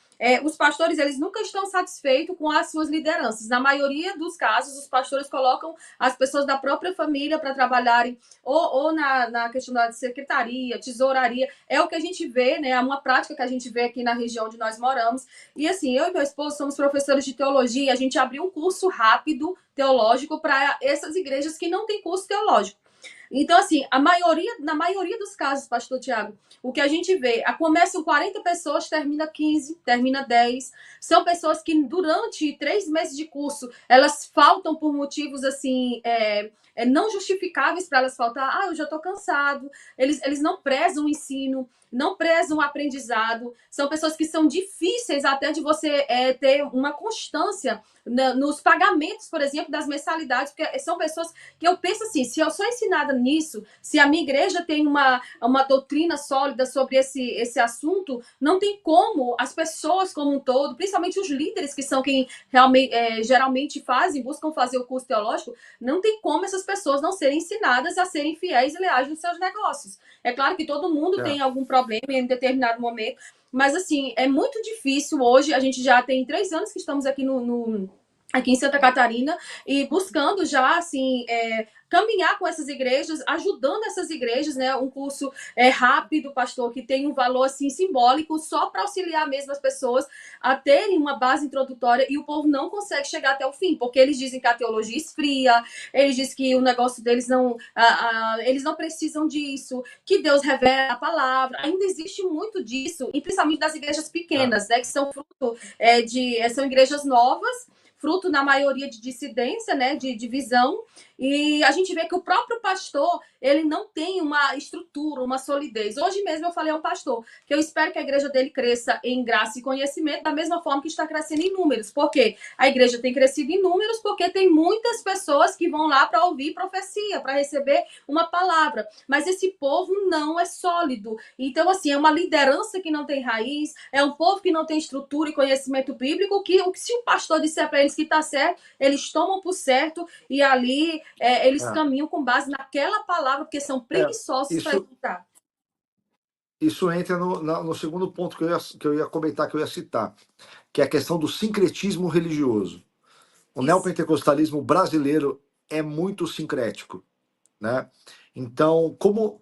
Speaker 2: os pastores eles nunca estão satisfeitos com as suas lideranças. Na maioria dos casos, os pastores colocam as pessoas da própria família para trabalharem ou na questão da secretaria, tesouraria. É o que a gente vê, né? É uma prática que a gente vê aqui na região onde nós moramos. E assim, eu e meu esposo somos professores de teologia, a gente abriu um curso rápido teológico para essas igrejas que não têm curso teológico. Então, assim, na maioria dos casos, pastor Tiago, o que a gente vê, começam 40 pessoas, termina 15, termina 10. São pessoas que durante 3 meses de curso, elas faltam por motivos, assim, não justificáveis para elas faltar. Ah, eu já estou cansado. Eles não prezam o ensino, não prezam o aprendizado. São pessoas que são difíceis até de você ter uma constância nos pagamentos, por exemplo, das mensalidades, porque são pessoas que eu penso assim, se eu sou ensinada nisso, se a minha igreja tem uma doutrina sólida sobre esse assunto, não tem como as pessoas como um todo, principalmente os líderes que são quem realmente, geralmente buscam fazer o curso teológico, não tem como essas pessoas não serem ensinadas a serem fiéis e leais nos seus negócios. É claro que todo mundo
Speaker 1: É.
Speaker 2: tem algum problema em determinado momento, mas assim, é muito difícil hoje, a gente já tem 3 anos que estamos aqui aqui em Santa Catarina e buscando já assim caminhar com essas igrejas, ajudando essas igrejas, né? Um curso rápido, pastor, que tem um valor assim simbólico só para auxiliar mesmo as pessoas a terem uma base introdutória e o povo não consegue chegar até o fim, porque eles dizem que a teologia esfria, eles dizem que o negócio deles eles não precisam disso, que Deus revela a palavra. Ainda existe muito disso, e principalmente das igrejas
Speaker 1: É.
Speaker 2: pequenas, né? Que são fruto são igrejas novas, fruto na maioria de dissidência, né, de divisão, e a gente vê que o próprio pastor, ele não tem uma estrutura, uma solidez. Hoje mesmo eu falei ao pastor que eu espero que a igreja dele cresça em graça e conhecimento da mesma forma que está crescendo em números. Por quê? A igreja tem crescido em números porque tem muitas pessoas que vão lá para ouvir profecia, para receber uma palavra, mas esse povo não é sólido. Então, assim, é uma liderança que não tem raiz, é um povo que não tem estrutura e conhecimento bíblico, que se o pastor disser para eles que está certo, eles tomam por certo e ali eles
Speaker 1: É.
Speaker 2: caminham com base naquela palavra, porque são
Speaker 1: É.
Speaker 2: preguiçosos para
Speaker 1: Isso,
Speaker 2: escutar.
Speaker 1: isso entra no segundo ponto que eu ia comentar, que eu ia citar, que é a questão do sincretismo religioso. O
Speaker 2: Isso.
Speaker 1: neopentecostalismo brasileiro é muito sincrético, né? Então, como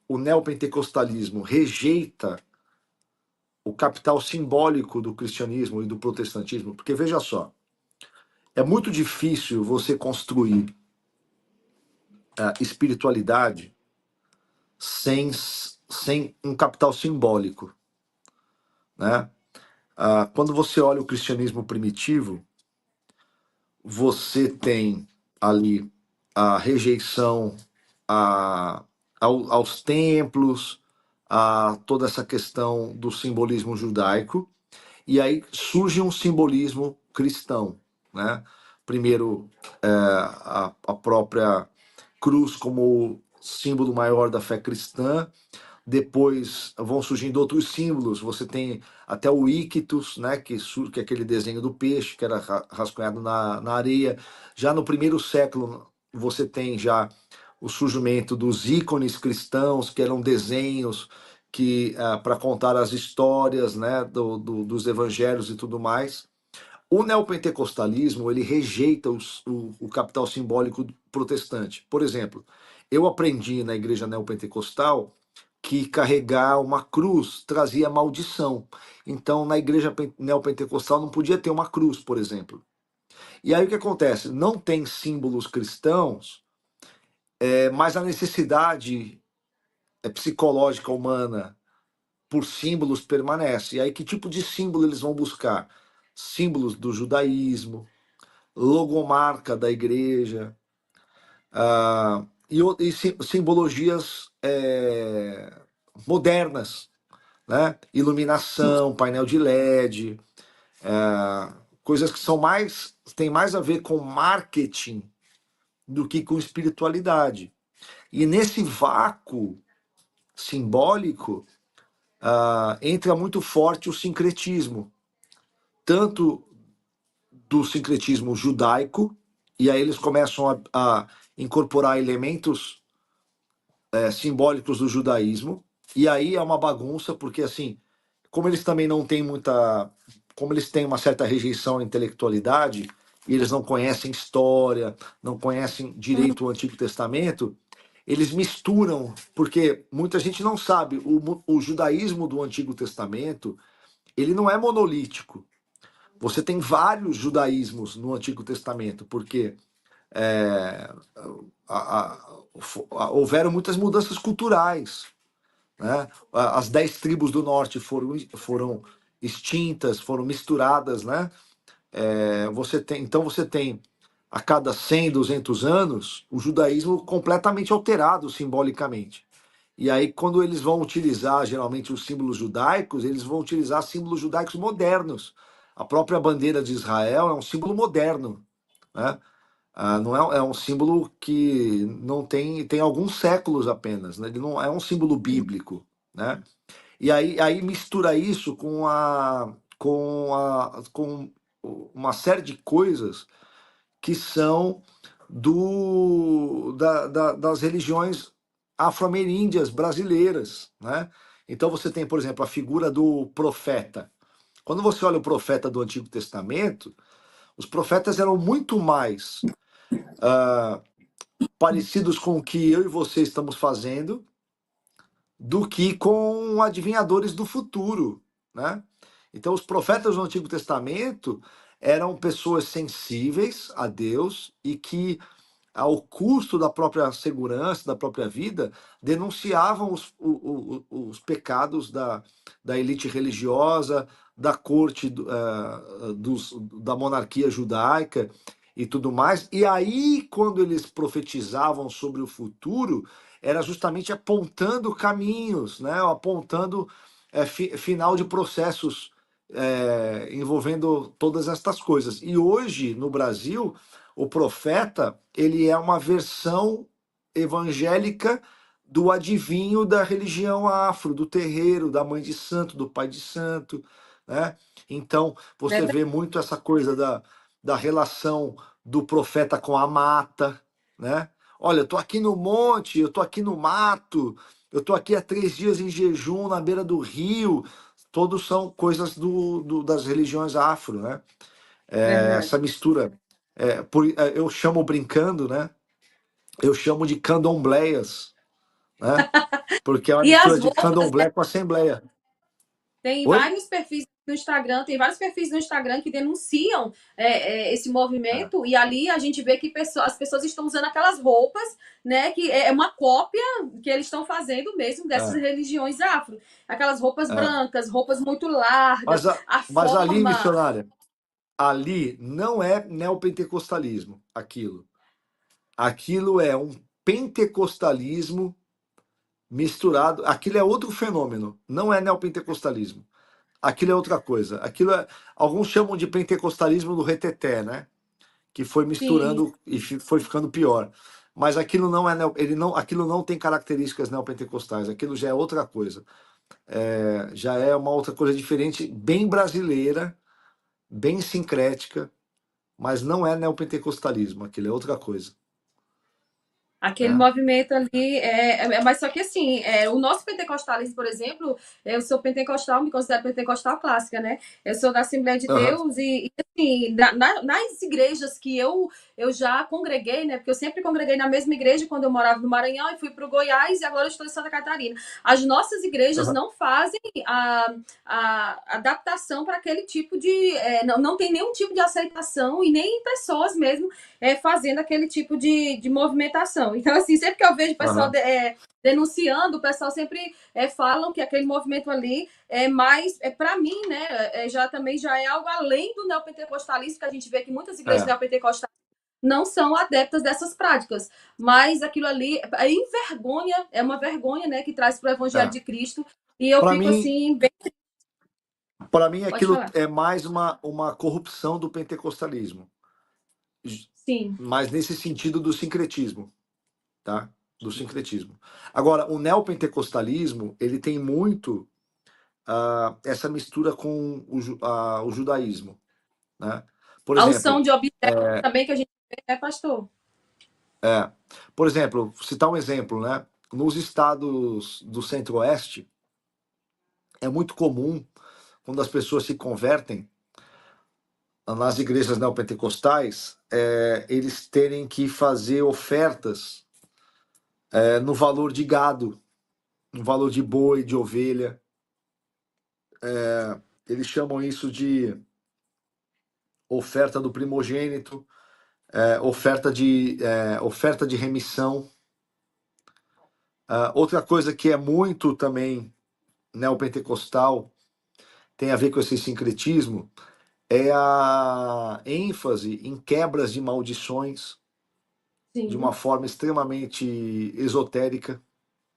Speaker 1: o neopentecostalismo rejeita o capital simbólico do cristianismo e do protestantismo, porque veja só, é muito difícil você construir a espiritualidade sem um capital simbólico, né? Quando você olha o cristianismo primitivo, você tem ali a rejeição a aos templos, a toda essa questão do simbolismo judaico, e aí surge um simbolismo cristão, né? Primeiro, a própria cruz como símbolo maior da fé cristã, depois vão surgindo outros símbolos. Você tem até o Ictus, né, que é aquele desenho do peixe que era rascunhado na areia. Já no primeiro século, você tem já o surgimento dos ícones cristãos, que eram desenhos que para contar as histórias, né, dos evangelhos e tudo mais. O neopentecostalismo ele rejeita o capital simbólico protestante. Por exemplo, eu aprendi na igreja neopentecostal que carregar uma cruz trazia maldição. Então, na igreja neopentecostal não podia ter uma cruz, por exemplo. E aí o que acontece? Não tem símbolos cristãos, mas a necessidade psicológica humana por símbolos permanece. E aí que tipo de símbolo eles vão buscar? Símbolos do judaísmo, logomarca da igreja, e simbologias modernas, né? Iluminação, painel de LED, coisas que são mais têm mais a ver com marketing do que com espiritualidade. E nesse vácuo simbólico entra muito forte o sincretismo, tanto do sincretismo judaico, e aí eles começam a incorporar elementos simbólicos do judaísmo, e aí é uma bagunça, porque assim, como eles também não têm muita. Como eles têm uma certa rejeição à intelectualidade, e eles não conhecem história, não conhecem direito o Antigo Testamento, eles misturam, porque muita gente não sabe, o judaísmo do Antigo Testamento, ele não é monolítico. Você tem vários judaísmos no Antigo Testamento, porque é, houveram muitas mudanças culturais, né? As 10 tribos do norte foram extintas, foram misturadas, né? Então você tem a cada 100, 200 anos o judaísmo completamente alterado simbolicamente. E aí quando eles vão utilizar geralmente os símbolos judaicos, eles vão utilizar símbolos judaicos modernos. A própria bandeira de Israel é um símbolo moderno, né? Não é um símbolo que não tem alguns séculos apenas, né? Ele não é um símbolo bíblico, né? E aí mistura isso com uma série de coisas que são das religiões afro-ameríndias brasileiras, né? Então você tem, por exemplo, a figura do profeta. Quando você olha o profeta do Antigo Testamento, os profetas eram muito mais parecidos com o que eu e você estamos fazendo do que com adivinhadores do futuro, né? Então, os profetas do Antigo Testamento eram pessoas sensíveis a Deus e que, ao custo da própria segurança, da própria vida, denunciavam os pecados da elite religiosa, da corte da monarquia judaica e tudo mais. E aí, quando eles profetizavam sobre o futuro, era justamente apontando caminhos, né? Apontando final de processos envolvendo todas estas coisas. E hoje, no Brasil, o profeta ele é uma versão evangélica do adivinho da religião afro, do terreiro, da mãe de santo, do pai de santo, né? Então, você
Speaker 2: Verdade.
Speaker 1: vê muito essa coisa da relação do profeta com a mata, né? Olha, eu tô aqui no monte, eu tô aqui no mato, eu tô aqui há 3 dias em jejum na beira do rio. Todos são coisas das religiões afro, né?
Speaker 2: Verdade.
Speaker 1: Essa mistura, eu chamo brincando, né? Eu chamo de candombleias, né? Porque é uma
Speaker 2: E as
Speaker 1: mistura de
Speaker 2: roupas, né?
Speaker 1: candomblé com assembleia.
Speaker 2: Tem
Speaker 1: Oi?
Speaker 2: vários perfis no Instagram, tem vários perfis no Instagram que denunciam esse
Speaker 1: É,
Speaker 2: movimento, e ali a gente vê que as pessoas estão usando aquelas roupas, né? Que é uma cópia que eles estão fazendo mesmo dessas
Speaker 1: é,
Speaker 2: religiões afro. Aquelas roupas
Speaker 1: é.
Speaker 2: brancas, roupas muito largas,
Speaker 1: Mas,
Speaker 2: a
Speaker 1: mas ali,
Speaker 2: forma.
Speaker 1: missionária, ali não é neopentecostalismo, aquilo. Aquilo é um pentecostalismo misturado. Aquilo é outro fenômeno, não é neopentecostalismo. Aquilo é outra coisa. Aquilo é, alguns chamam de pentecostalismo do reteté, né? Que foi
Speaker 2: Sim.
Speaker 1: misturando e foi ficando pior. Mas aquilo não é ele não, aquilo não tem características neopentecostais. Aquilo já é outra coisa. Já é uma outra coisa diferente, bem brasileira, bem sincrética, mas não é neopentecostalismo. Aquilo é outra coisa,
Speaker 2: Aquele
Speaker 1: né?
Speaker 2: movimento ali mas só que assim, o nosso pentecostalismo, por exemplo, eu sou pentecostal, me considero pentecostal clássica, né? Eu sou da Assembleia de
Speaker 1: Aham,
Speaker 2: Deus e assim, nas igrejas que eu já congreguei, né? Porque eu sempre congreguei na mesma igreja quando eu morava no Maranhão e fui para o Goiás e agora eu estou em Santa Catarina. As nossas igrejas
Speaker 1: aham.
Speaker 2: não fazem a adaptação para aquele tipo de. Não tem nenhum tipo de aceitação e nem pessoas mesmo fazendo aquele tipo de movimentação. Então, assim, sempre que eu vejo o pessoal
Speaker 1: Aham.
Speaker 2: denunciando, o pessoal sempre falam que aquele movimento ali é mais, para mim, né, já também já é algo além do neopentecostalismo, que a gente vê que muitas igrejas
Speaker 1: É,
Speaker 2: neopentecostais não são adeptas dessas práticas, mas aquilo ali envergonha, é uma vergonha, né, que traz para o evangelho
Speaker 1: é.
Speaker 2: de Cristo, e eu
Speaker 1: Para
Speaker 2: fico
Speaker 1: mim,
Speaker 2: assim, bem...
Speaker 1: para mim
Speaker 2: Pode
Speaker 1: aquilo
Speaker 2: falar.
Speaker 1: é mais uma corrupção do pentecostalismo,
Speaker 2: Sim,
Speaker 1: mas nesse sentido do sincretismo, tá? Do sincretismo. Agora, o neopentecostalismo, ele tem muito essa mistura com o judaísmo, né? Por
Speaker 2: a unção
Speaker 1: exemplo,
Speaker 2: de obséquio também que a gente vê, né, pastor?
Speaker 1: é, por exemplo, citar um exemplo, né? Nos estados do Centro-Oeste, é muito comum, quando as pessoas se convertem nas igrejas neopentecostais, eles terem que fazer ofertas no valor de gado, no valor de boi, de ovelha. Eles chamam isso de oferta do primogênito, oferta de remissão. Outra coisa que é muito também neopentecostal, tem a ver com esse sincretismo, é a ênfase em quebras de maldições de uma
Speaker 2: Sim.
Speaker 1: forma extremamente esotérica,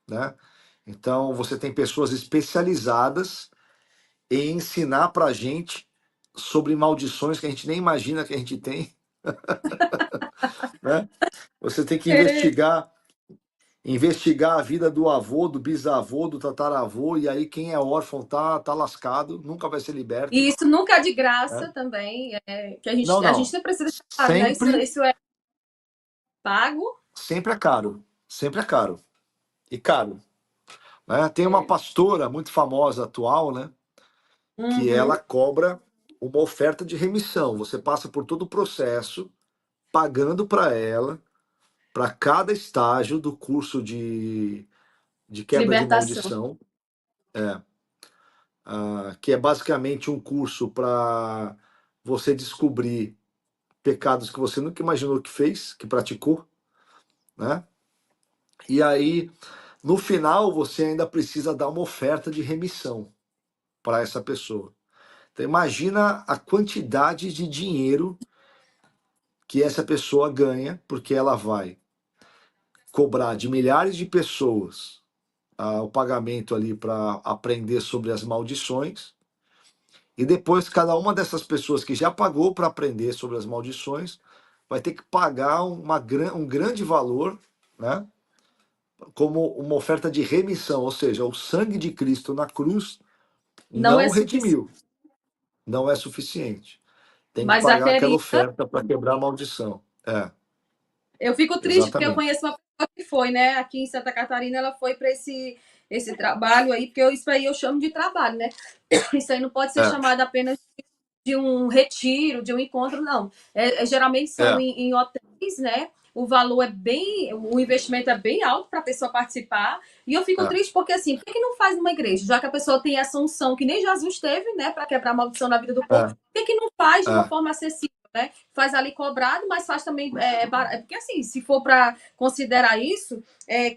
Speaker 1: né? Então, você tem pessoas especializadas em ensinar para a gente sobre maldições que a gente nem imagina que a gente tem, né? Você tem que investigar a vida do avô, do bisavô, do tataravô, e aí quem é órfão tá lascado, nunca vai ser
Speaker 2: E
Speaker 1: liberto,
Speaker 2: isso nunca é de graça
Speaker 1: né?
Speaker 2: também, que
Speaker 1: Não,
Speaker 2: a gente
Speaker 1: não.
Speaker 2: sempre precisa deixar claro, né?
Speaker 1: Sempre,
Speaker 2: Isso é pago.
Speaker 1: sempre é caro. Sempre é caro. E caro, né? Tem uma
Speaker 2: É.
Speaker 1: pastora muito famosa atual, né? Que ela
Speaker 2: Uhum.
Speaker 1: cobra uma oferta de remissão. Você passa por todo o processo, pagando para ela, para cada estágio do curso de
Speaker 2: De
Speaker 1: quebra de
Speaker 2: libertação.
Speaker 1: maldição, que é basicamente um curso para você descobrir pecados que você nunca imaginou que fez, que praticou, né? E aí, no final, você ainda precisa dar uma oferta de remissão para essa pessoa. Então, imagina a quantidade de dinheiro que essa pessoa ganha, porque ela vai cobrar de milhares de pessoas o pagamento ali para aprender sobre as maldições. E depois, cada uma dessas pessoas que já pagou para aprender sobre as maldições vai ter que pagar um grande valor, né? Como uma oferta de remissão, ou seja, o sangue de Cristo na cruz
Speaker 2: Não é
Speaker 1: não
Speaker 2: suficiente.
Speaker 1: redimiu, não é suficiente. Tem que
Speaker 2: Mas a
Speaker 1: pagar aquela
Speaker 2: querida,
Speaker 1: oferta para quebrar a maldição.
Speaker 2: eu fico triste porque eu
Speaker 1: Exatamente.
Speaker 2: conheço uma pessoa que foi, né? Aqui em Santa Catarina, ela foi para esse trabalho aí, porque isso aí eu chamo de trabalho, né? Isso aí não pode ser
Speaker 1: É,
Speaker 2: chamado apenas de um retiro, de um encontro, não. Geralmente são
Speaker 1: é,
Speaker 2: em hotéis, né? O valor o investimento é bem alto para a pessoa participar. E eu fico
Speaker 1: é,
Speaker 2: triste porque, assim, por que não faz numa igreja? Já que a pessoa tem essa unção que nem Jesus teve, né, para quebrar a maldição na vida do povo,
Speaker 1: é,
Speaker 2: por que não faz de uma
Speaker 1: é,
Speaker 2: forma acessível? Né? Faz ali cobrado, mas faz também. Porque, assim, se for para considerar isso,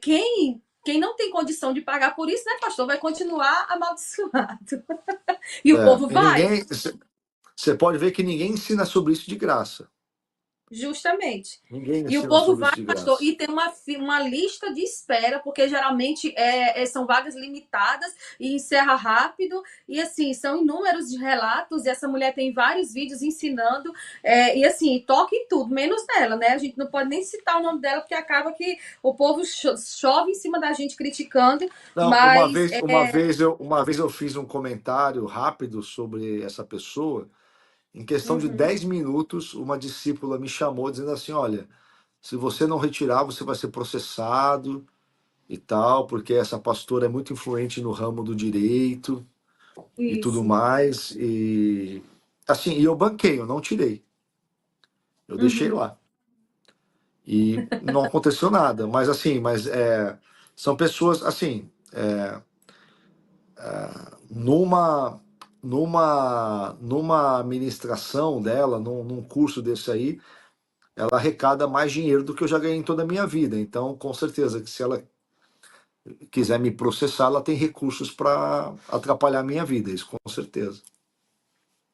Speaker 2: quem não tem condição de pagar por isso, né, pastor, vai continuar amaldiçoado. E o
Speaker 1: é.
Speaker 2: povo
Speaker 1: E
Speaker 2: vai.
Speaker 1: ninguém. Você pode ver que ninguém ensina sobre isso de graça.
Speaker 2: Justamente.
Speaker 1: Ninguém
Speaker 2: E o
Speaker 1: ensina
Speaker 2: povo
Speaker 1: sobre
Speaker 2: vai,
Speaker 1: isso de
Speaker 2: pastor,
Speaker 1: graça.
Speaker 2: e tem uma lista de espera, porque geralmente são vagas limitadas e encerra rápido. E assim, são inúmeros de relatos, e essa mulher tem vários vídeos ensinando, e assim, toca em tudo, menos nela, né? A gente não pode nem citar o nome dela, porque acaba que o povo chove em cima da gente criticando,
Speaker 1: Não,
Speaker 2: mas
Speaker 1: uma vez eu fiz um comentário rápido sobre essa pessoa. Em questão de
Speaker 2: uhum,
Speaker 1: 10 minutos, uma discípula me chamou dizendo assim: olha, se você não retirar, você vai ser processado e tal, porque essa pastora é muito influente no ramo do direito e tudo
Speaker 2: isso.
Speaker 1: mais. E assim, e eu banquei, eu não tirei. Eu deixei
Speaker 2: Uhum,
Speaker 1: lá. E não aconteceu nada. Mas assim, são pessoas assim, numa numa ministração dela, num curso desse aí, ela arrecada mais dinheiro do que eu já ganhei em toda a minha vida. Então, com certeza que se ela quiser me processar, ela tem recursos para atrapalhar a minha vida, isso com certeza.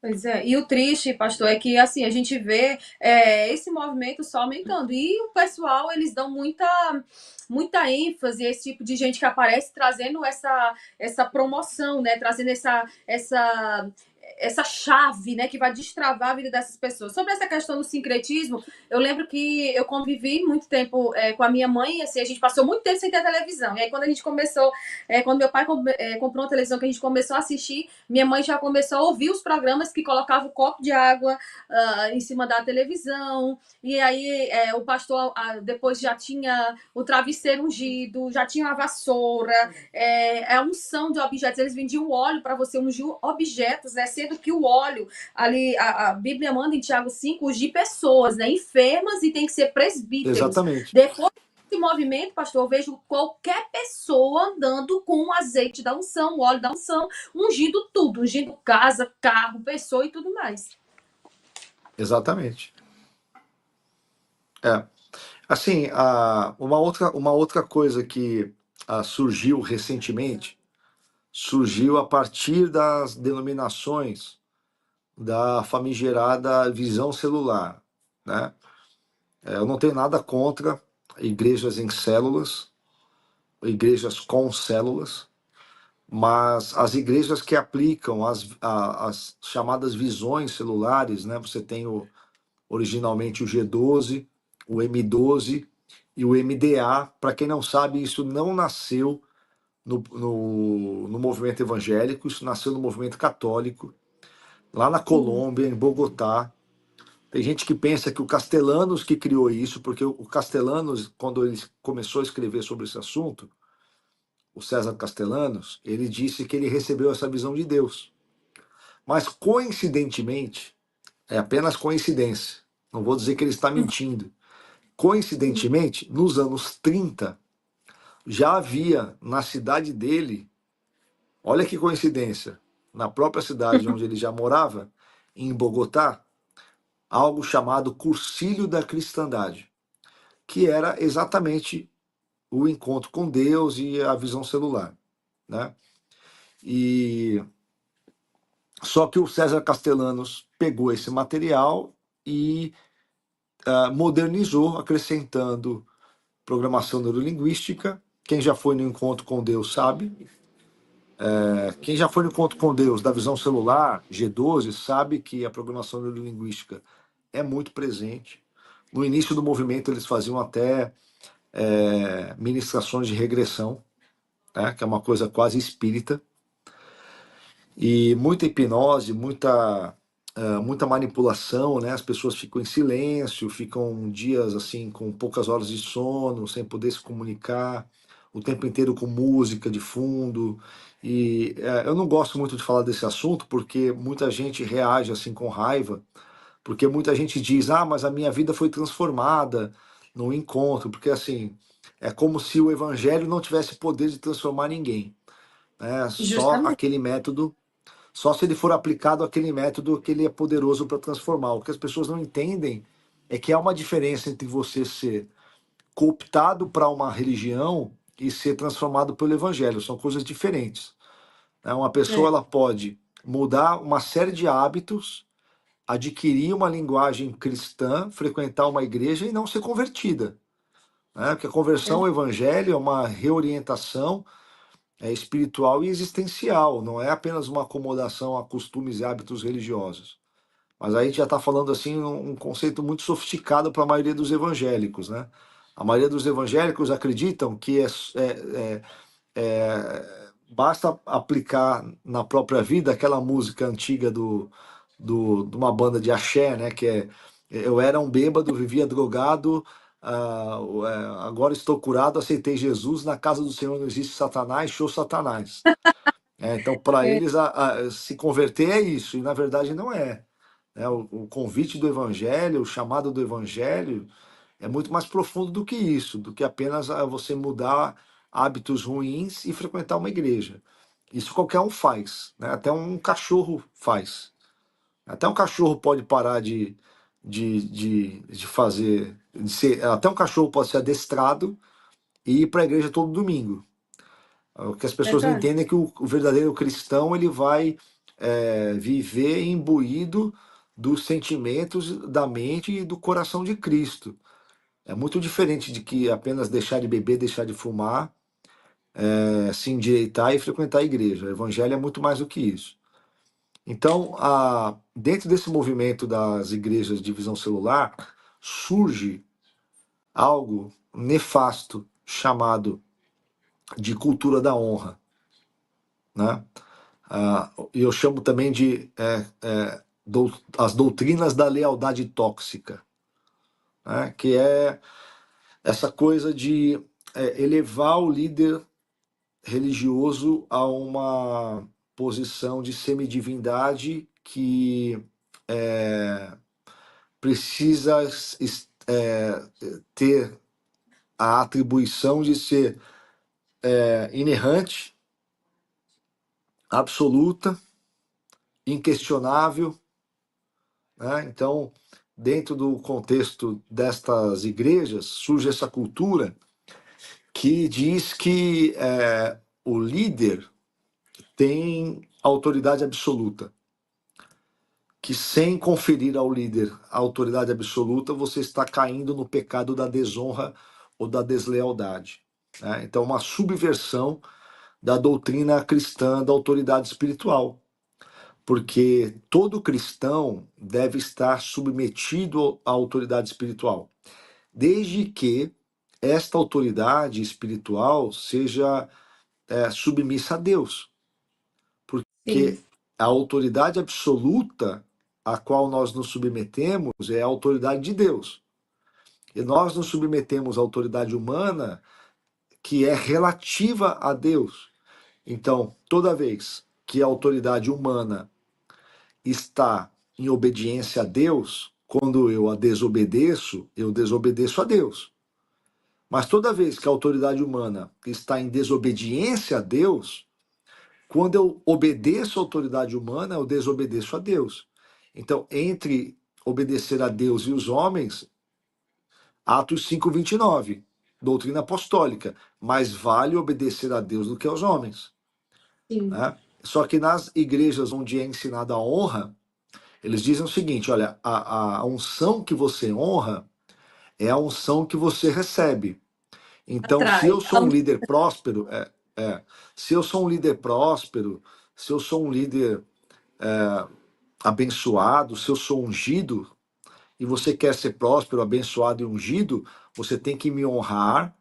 Speaker 2: pois é, e o triste, pastor, é que assim a gente vê esse movimento só aumentando. E o pessoal, eles dão muita ênfase a esse tipo de gente que aparece trazendo essa promoção, né? Trazendo essa chave, né, que vai destravar a vida dessas pessoas. Sobre essa questão do sincretismo, eu lembro que eu convivi muito tempo com a minha mãe, assim, a gente passou muito tempo sem ter televisão. E aí, quando a gente começou, quando meu pai comprou uma televisão que a gente começou a assistir, minha mãe já começou a ouvir os programas que colocavam o copo de água em cima da televisão. E aí, o pastor depois já tinha o travesseiro ungido, já tinha a vassoura, a unção de objetos. Eles vendiam óleo para você ungir objetos, né? Sendo que o óleo, ali, a Bíblia manda em Tiago 5 ungir pessoas, né? Enfermas, e tem que ser presbíteros.
Speaker 1: Exatamente.
Speaker 2: Depois desse movimento, pastor, eu vejo qualquer pessoa andando com o azeite da unção, o óleo da unção, ungindo tudo, ungindo casa, carro, pessoa e tudo mais.
Speaker 1: Exatamente. É. Assim, uma outra coisa que surgiu recentemente, surgiu a partir das denominações da famigerada visão celular, né? Eu não tenho nada contra igrejas em células, igrejas com células, mas as igrejas que aplicam as chamadas visões celulares, né? Você tem originalmente o G12, o M12 e o MDA. Para quem não sabe, isso não nasceu no movimento evangélico, isso nasceu no movimento católico, lá na
Speaker 2: Sim.
Speaker 1: Colômbia, em Bogotá. Tem gente que pensa que o Castellanos que criou isso, porque o Castellanos, quando ele começou a escrever sobre esse assunto, o César Castellanos, ele disse que ele recebeu essa visão de Deus. Mas coincidentemente, é apenas coincidência, não vou dizer que ele está mentindo. Coincidentemente, nos anos 30, já havia na cidade dele, olha que coincidência, na própria cidade onde ele já morava, em Bogotá, algo chamado Cursilho da Cristandade, que era exatamente o encontro com Deus e a visão celular, né? E só que o César Castellanos pegou esse material e modernizou, acrescentando programação neurolinguística. Quem já foi no encontro com Deus sabe. Quem já foi no encontro com Deus da visão celular, G12, sabe que a programação neurolinguística é muito presente. No início do movimento, eles faziam até ministrações de regressão, né, que é uma coisa quase espírita. E muita hipnose, muita manipulação, né? As pessoas ficam em silêncio, ficam dias assim com poucas horas de sono, sem poder se comunicar, o tempo inteiro com música de fundo. E eu não gosto muito de falar desse assunto porque muita gente reage assim com raiva, porque muita gente diz: "Ah, mas a minha vida foi transformada no encontro", porque assim, é como se o evangelho não tivesse poder de transformar ninguém, né? Só
Speaker 2: Justamente.
Speaker 1: aquele método, só se ele for aplicado aquele método que ele é poderoso para transformar. O que as pessoas não entendem é que há uma diferença entre você ser cooptado para uma religião e ser transformado pelo evangelho. São coisas diferentes, né? Uma pessoa
Speaker 2: É.
Speaker 1: ela pode mudar uma série de hábitos adquirir uma linguagem cristã, frequentar uma igreja e não ser convertida, né? Porque a conversão ao evangelho é uma reorientação espiritual e existencial, não é apenas uma acomodação a costumes e hábitos religiosos. Mas aí a gente já está falando assim um conceito muito sofisticado para a maioria dos evangélicos, né? A maioria dos evangélicos acreditam que basta aplicar na própria vida aquela música antiga de uma banda de axé, né? Que é eu era um bêbado, vivia drogado, agora estou curado, aceitei Jesus, na casa do Senhor não existe Satanás, show Satanás. Então, para
Speaker 2: É,
Speaker 1: eles, se converter é isso, e na verdade não é. O convite do Evangelho, o chamado do Evangelho, é muito mais profundo do que isso, do que apenas você mudar hábitos ruins e frequentar uma igreja. Isso qualquer um faz, né? Até um cachorro faz. Até um cachorro pode parar de fazer. Até um cachorro pode ser adestrado e ir para a igreja todo domingo. O que as pessoas não
Speaker 2: verdade.
Speaker 1: entendem é que o verdadeiro cristão ele vai viver imbuído dos sentimentos da mente e do coração de Cristo. É muito diferente de que apenas deixar de beber, deixar de fumar, se endireitar e frequentar a igreja. O evangelho é muito mais do que isso. Então, dentro desse movimento das igrejas de visão celular, surge algo nefasto chamado de cultura da honra, né? E eu chamo também de as doutrinas da lealdade tóxica, né? Que é essa coisa de elevar o líder religioso a uma posição de semidivindade que precisa ter a atribuição de ser inerrante, absoluta, inquestionável, né? Então, dentro do contexto destas igrejas, surge essa cultura que diz que o líder tem autoridade absoluta, que sem conferir ao líder a autoridade absoluta, você está caindo no pecado da desonra ou da deslealdade, né? Então, uma subversão da doutrina cristã da autoridade espiritual, porque todo cristão deve estar submetido à autoridade espiritual, desde que esta autoridade espiritual seja submissa a Deus,
Speaker 2: Sim,
Speaker 1: porque a autoridade absoluta a qual nós nos submetemos é a autoridade de Deus. E nós nos submetemos à autoridade humana que é relativa a Deus. Então, toda vez que a autoridade humana está em obediência a Deus, quando eu desobedeço a Deus. Mas toda vez que a autoridade humana está em desobediência a Deus, quando eu obedeço a autoridade humana, eu desobedeço a Deus. Então, entre obedecer a Deus e os homens, Atos 5:29, doutrina apostólica, mais vale obedecer a Deus do que aos homens,
Speaker 2: sim.
Speaker 1: né? Só que nas igrejas onde é ensinada a honra, eles dizem o seguinte: olha, a unção que você honra é a unção que você recebe. Então, se
Speaker 2: Atrai.
Speaker 1: eu sou um líder próspero, se eu sou um líder próspero, se eu sou um líder abençoado, se eu sou ungido, e você quer ser próspero, abençoado e ungido, você tem que me honrar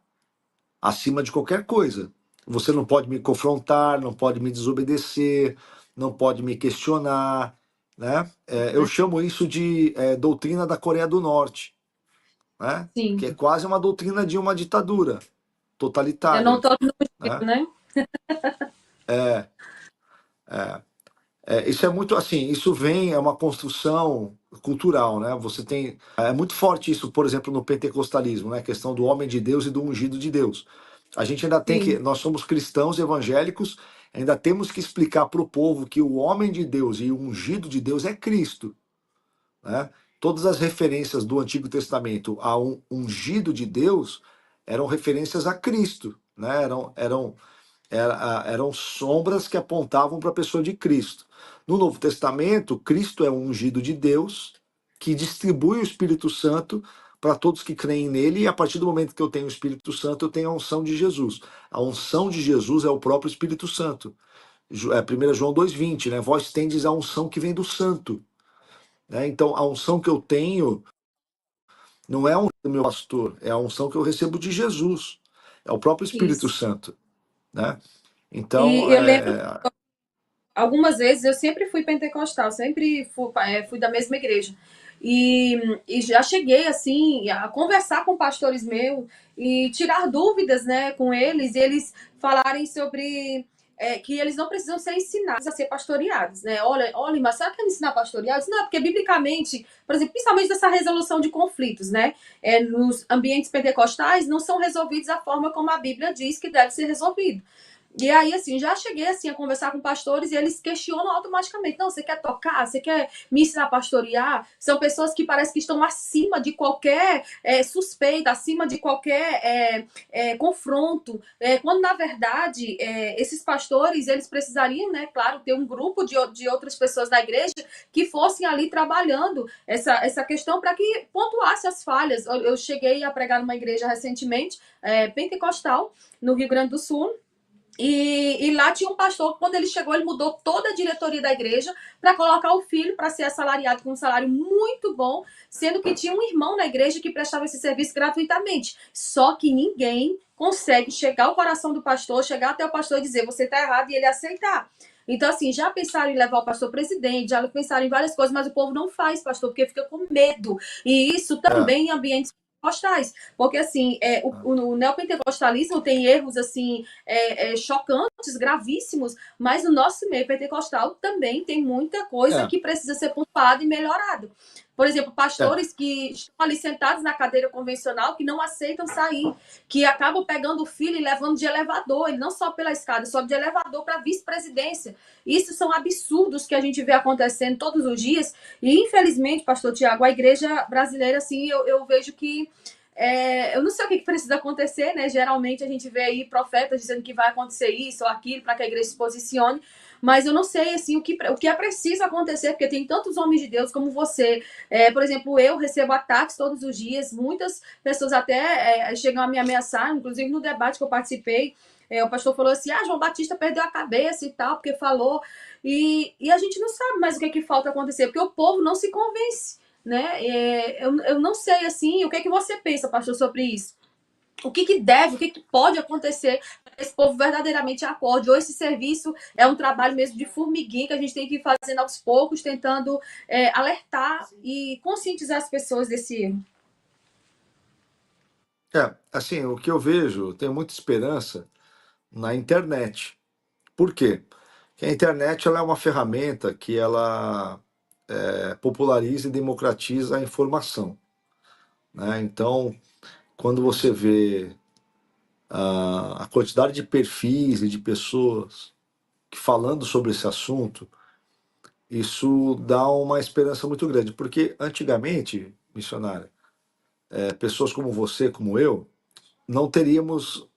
Speaker 1: acima de qualquer coisa. Você não pode me confrontar, não pode me desobedecer, não pode me questionar, né? Eu chamo isso de doutrina da Coreia do Norte, né? Que
Speaker 2: Sim.
Speaker 1: é quase uma doutrina de uma ditadura
Speaker 2: Eu não
Speaker 1: totalitária,
Speaker 2: toco no
Speaker 1: né?
Speaker 2: Gil, né?
Speaker 1: É, é, isso é muito assim, isso vem, é uma construção cultural, né? Você tem, é muito forte isso, por exemplo, no pentecostalismo, né? A questão do homem de Deus e do ungido de Deus. A gente ainda tem que,
Speaker 2: Sim,
Speaker 1: nós somos cristãos evangélicos, ainda temos que explicar para o povo que o homem de Deus e o ungido de Deus é Cristo, né? Todas as referências do Antigo Testamento a um ungido de Deus eram referências a Cristo, né? Eram sombras que apontavam para a pessoa de Cristo. No Novo Testamento, Cristo é o ungido de Deus que distribui o Espírito Santo para todos que creem nele, e a partir do momento que eu tenho o Espírito Santo, eu tenho a unção de Jesus. A unção de Jesus é o próprio Espírito Santo. 1 João 2,20, né? Vós tendes a unção que vem do Santo. Né? Então, a unção que eu tenho não é a unção do meu pastor, é a unção que eu recebo de Jesus. É o próprio Espírito
Speaker 2: Isso.
Speaker 1: Santo. Né? Então,
Speaker 2: E eu lembro algumas vezes eu sempre fui pentecostal, sempre fui da mesma igreja. E já cheguei assim a conversar com pastores meus e tirar dúvidas, né, com eles, e eles falarem sobre que eles não precisam ser ensinados a ser pastoreados, né? Olha, mas será que é ensinar pastoreados? Não, porque biblicamente, por exemplo, principalmente dessa resolução de conflitos, né? Nos ambientes pentecostais não são resolvidos da forma como a Bíblia diz que deve ser resolvido. E aí, assim, já cheguei assim a conversar com pastores e eles questionam automaticamente. Não, você quer tocar? Você quer me ensinar a pastorear? São pessoas que parece que estão acima de qualquer suspeita, acima de qualquer confronto. Quando, na verdade, esses pastores, eles precisariam, né, claro, ter um grupo de outras pessoas da igreja que fossem ali trabalhando essa questão para que pontuasse as falhas. Eu cheguei a pregar numa igreja recentemente, pentecostal, no Rio Grande do Sul, e lá tinha um pastor, quando ele chegou, ele mudou toda a diretoria da igreja para colocar o filho para ser assalariado com um salário muito bom, sendo que tinha um irmão na igreja que prestava esse serviço gratuitamente. Só que ninguém consegue chegar ao coração do pastor, chegar até o pastor e dizer você está errado e ele aceitar. Então, assim, já pensaram em levar o pastor presidente, já pensaram em várias coisas, mas o povo não faz, pastor, porque fica com medo. E isso
Speaker 1: é,
Speaker 2: também em ambientes pentecostais. Porque, assim, o neopentecostalismo tem erros, assim, chocantes, gravíssimos, mas o nosso meio pentecostal também tem muita coisa
Speaker 1: é,
Speaker 2: que precisa ser pontuada e melhorado. Por exemplo,
Speaker 1: é,
Speaker 2: pastores que estão ali sentados na cadeira convencional que não aceitam sair, que acabam pegando o filho e levando de elevador, e não só pela escada, só de elevador para a vice-presidência. Isso são absurdos que a gente vê acontecendo todos os dias, e infelizmente, pastor Tiago, a igreja brasileira, assim, eu vejo que eu não sei o que precisa acontecer, né? Geralmente a gente vê aí profetas dizendo que vai acontecer isso ou aquilo para que a igreja se posicione, mas eu não sei assim o que é preciso acontecer, porque tem tantos homens de Deus como você. Por exemplo, eu recebo ataques todos os dias, muitas pessoas até chegam a me ameaçar, inclusive no debate que eu participei. O pastor falou assim: João Batista perdeu a cabeça e tal, porque falou. E a gente não sabe mais o que falta acontecer, porque o povo não se convence, né? Eu não sei assim, o que que você pensa, pastor, sobre isso? O que deve, o que pode acontecer para que esse povo verdadeiramente acorde? Ou esse serviço é um trabalho mesmo de formiguinha que a gente tem que ir fazendo aos poucos, tentando alertar e conscientizar as pessoas desse erro.
Speaker 1: assim, o que eu vejo, eu tenho muita esperança na internet. Por quê? Porque a internet ela é uma ferramenta que ela populariza e democratiza a informação. Né? Então, quando você vê a quantidade de perfis e de pessoas que falando sobre esse assunto, isso dá uma esperança muito grande. Porque antigamente, missionária, pessoas como você, como eu, não teríamos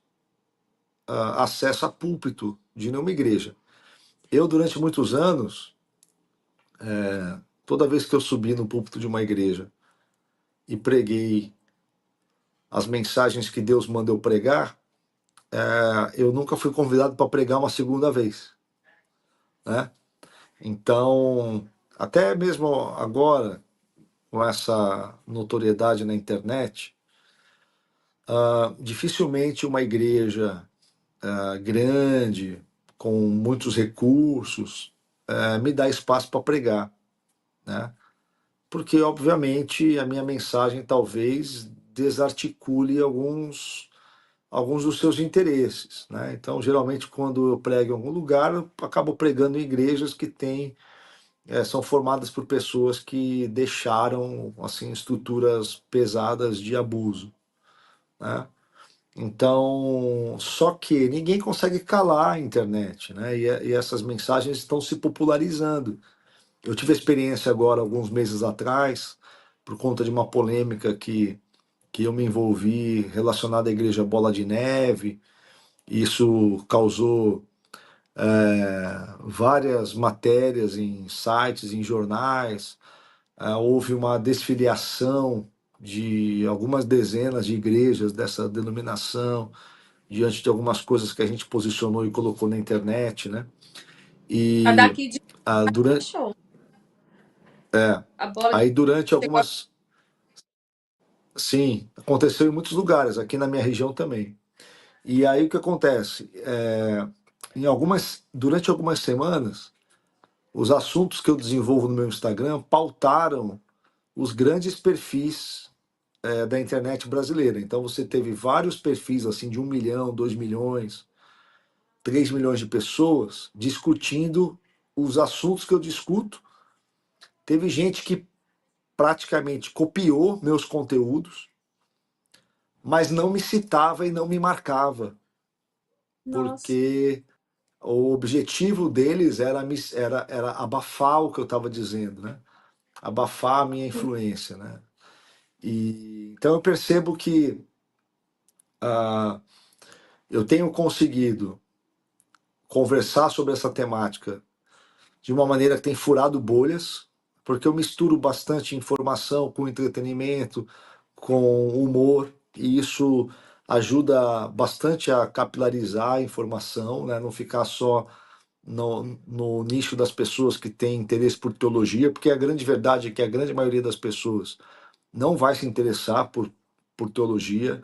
Speaker 1: acesso a púlpito de nenhuma igreja. Eu, durante muitos anos, toda vez que eu subi no púlpito de uma igreja e preguei as mensagens que Deus mandou pregar, eu nunca fui convidado para pregar uma segunda vez, né? Então, até mesmo agora, com essa notoriedade na internet, dificilmente uma igreja grande, com muitos recursos, me dá espaço para pregar, né? Porque, obviamente, a minha mensagem talvez desarticule alguns dos seus interesses, né? Então, geralmente, quando eu prego em algum lugar, eu acabo pregando em igrejas que são formadas por pessoas que deixaram assim estruturas pesadas de abuso, né? Então, só que ninguém consegue calar a internet, né? E essas mensagens estão se popularizando. Eu tive a experiência agora, alguns meses atrás, por conta de uma polêmica que eu me envolvi relacionada à Igreja Bola de Neve. Isso causou várias matérias em sites, em jornais. Houve uma desfiliação de algumas dezenas de igrejas dessa denominação, diante de algumas coisas que a gente posicionou e colocou na internet, né?
Speaker 2: A
Speaker 1: E
Speaker 2: daqui de
Speaker 1: durante,
Speaker 2: show.
Speaker 1: é,
Speaker 2: A bola
Speaker 1: aí durante
Speaker 2: chegou.
Speaker 1: algumas, sim, aconteceu em muitos lugares, aqui na minha região também. E aí o que acontece? Durante algumas semanas, os assuntos que eu desenvolvo no meu Instagram pautaram os grandes perfis da internet brasileira. Então você teve vários perfis assim de 1 milhão, 2 milhões, 3 milhões de pessoas discutindo os assuntos que eu discuto. Teve gente que praticamente copiou meus conteúdos, mas não me citava e não me marcava,
Speaker 2: Nossa.
Speaker 1: porque o objetivo deles era abafar o que eu estava dizendo, né? Abafar a minha influência, né? E então eu percebo que ah, eu tenho conseguido conversar sobre essa temática de uma maneira que tem furado bolhas, porque eu misturo bastante informação com entretenimento, com humor, e isso ajuda bastante a capilarizar a informação, né? Não ficar só no nicho das pessoas que têm interesse por teologia, porque a grande verdade é que a grande maioria das pessoas não vai se interessar por teologia,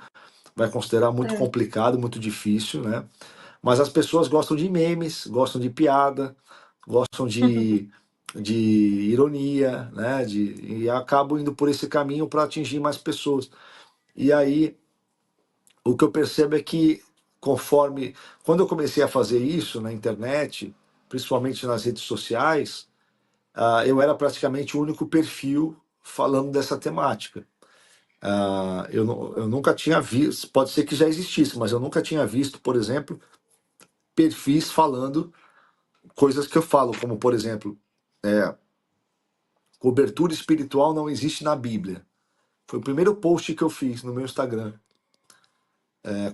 Speaker 1: vai considerar muito
Speaker 2: É.
Speaker 1: complicado, muito difícil, né? Mas as pessoas gostam de memes, gostam de piada, gostam de ironia, né? E acabam indo por esse caminho para atingir mais pessoas. E aí o que eu percebo é que quando eu comecei a fazer isso na internet, principalmente nas redes sociais, eu era praticamente o único perfil falando dessa temática. Eu nunca tinha visto, pode ser que já existisse, mas eu nunca tinha visto, por exemplo, perfis falando coisas que eu falo, como, por exemplo, cobertura espiritual não existe na Bíblia. Foi o primeiro post que eu fiz no meu Instagram.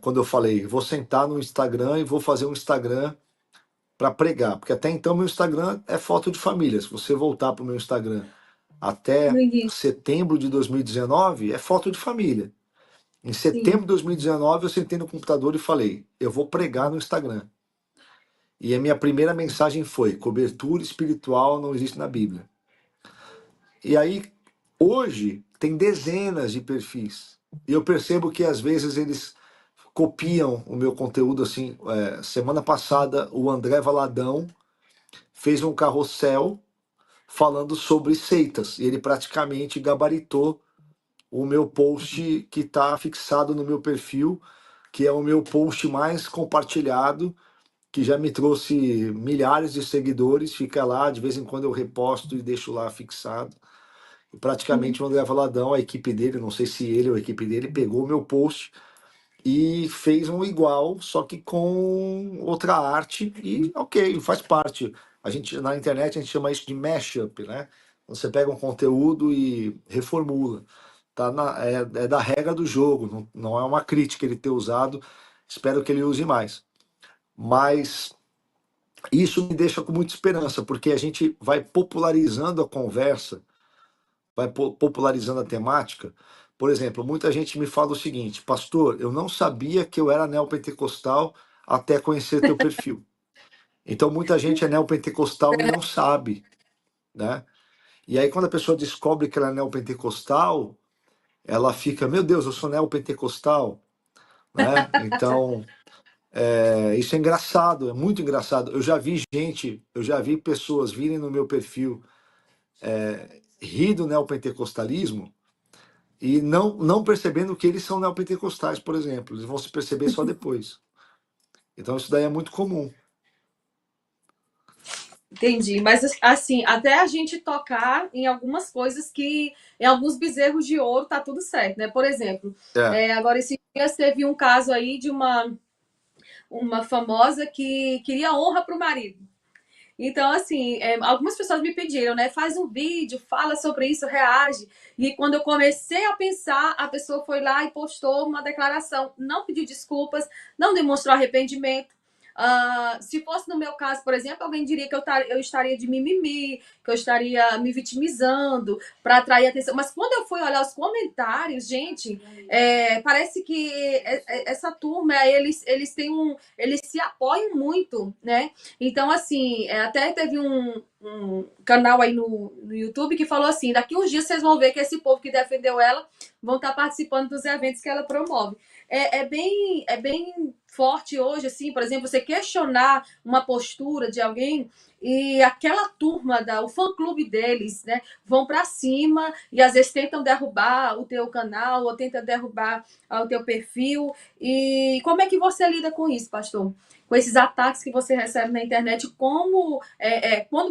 Speaker 1: Quando eu falei, vou sentar no Instagram e vou fazer um Instagram para pregar, porque até então meu Instagram é foto de família. Se você voltar para o meu Instagram
Speaker 2: No
Speaker 1: até
Speaker 2: início,
Speaker 1: setembro de 2019, é foto de família. Em setembro
Speaker 2: sim.
Speaker 1: de 2019, eu sentei no computador e falei, eu vou pregar no Instagram. E a minha primeira mensagem foi, cobertura espiritual não existe na Bíblia. E aí, hoje, tem dezenas de perfis. E eu percebo que às vezes eles copiam o meu conteúdo assim. Semana passada, o André Valadão fez um carrossel falando sobre seitas. E ele praticamente gabaritou o meu post que está fixado no meu perfil, que é o meu post mais compartilhado, que já me trouxe milhares de seguidores. Fica lá, de vez em quando eu reposto e deixo lá fixado. E praticamente o André Valadão, a equipe dele, não sei se ele ou a equipe dele, pegou o meu post e fez um igual, só que com outra arte, e ok, faz parte. A gente na internet a gente chama isso de mashup, né? Você pega um conteúdo e reformula. É da regra do jogo, não é uma crítica ele ter usado, espero que ele use mais. Mas isso me deixa com muita esperança, porque a gente vai popularizando a conversa, vai popularizando a temática. Por exemplo, muita gente me fala o seguinte, pastor, eu não sabia que eu era neopentecostal até conhecer teu perfil. Então muita gente é neopentecostal e não sabe, né? E aí quando a pessoa descobre que ela é neopentecostal, ela fica, meu Deus, eu sou neopentecostal, né? Então isso é engraçado, é muito engraçado. Eu já vi pessoas virem no meu perfil rir do neopentecostalismo e não percebendo que eles são neopentecostais, por exemplo. Eles vão se perceber só depois. Então isso daí é muito comum.
Speaker 2: Entendi. Mas assim, até a gente tocar em algumas coisas que, em alguns bezerros de ouro, tá tudo certo, né? Por exemplo,
Speaker 1: É,
Speaker 2: agora esses dias teve um caso aí de uma famosa que queria honra para o marido. Então, assim, algumas pessoas me pediram, né? Faz um vídeo, fala sobre isso, reage. E quando eu comecei a pensar, a pessoa foi lá e postou uma declaração. Não pediu desculpas, não demonstrou arrependimento. Se fosse no meu caso, por exemplo, alguém diria que eu estaria de mimimi, que eu estaria me vitimizando para atrair atenção. Mas quando eu fui olhar os comentários, gente, parece que essa turma, eles se apoiam muito, né? Então, assim, até teve um canal aí no YouTube que falou assim: daqui uns dias vocês vão ver que esse povo que defendeu ela vão estar participando dos eventos que ela promove. É bem forte hoje, assim, por exemplo, você questionar uma postura de alguém e aquela turma, o fã-clube deles, né, vão para cima e às vezes tentam derrubar o teu canal ou tentam derrubar o teu perfil. E como é que você lida com isso, pastor? Com esses ataques que você recebe na internet, quando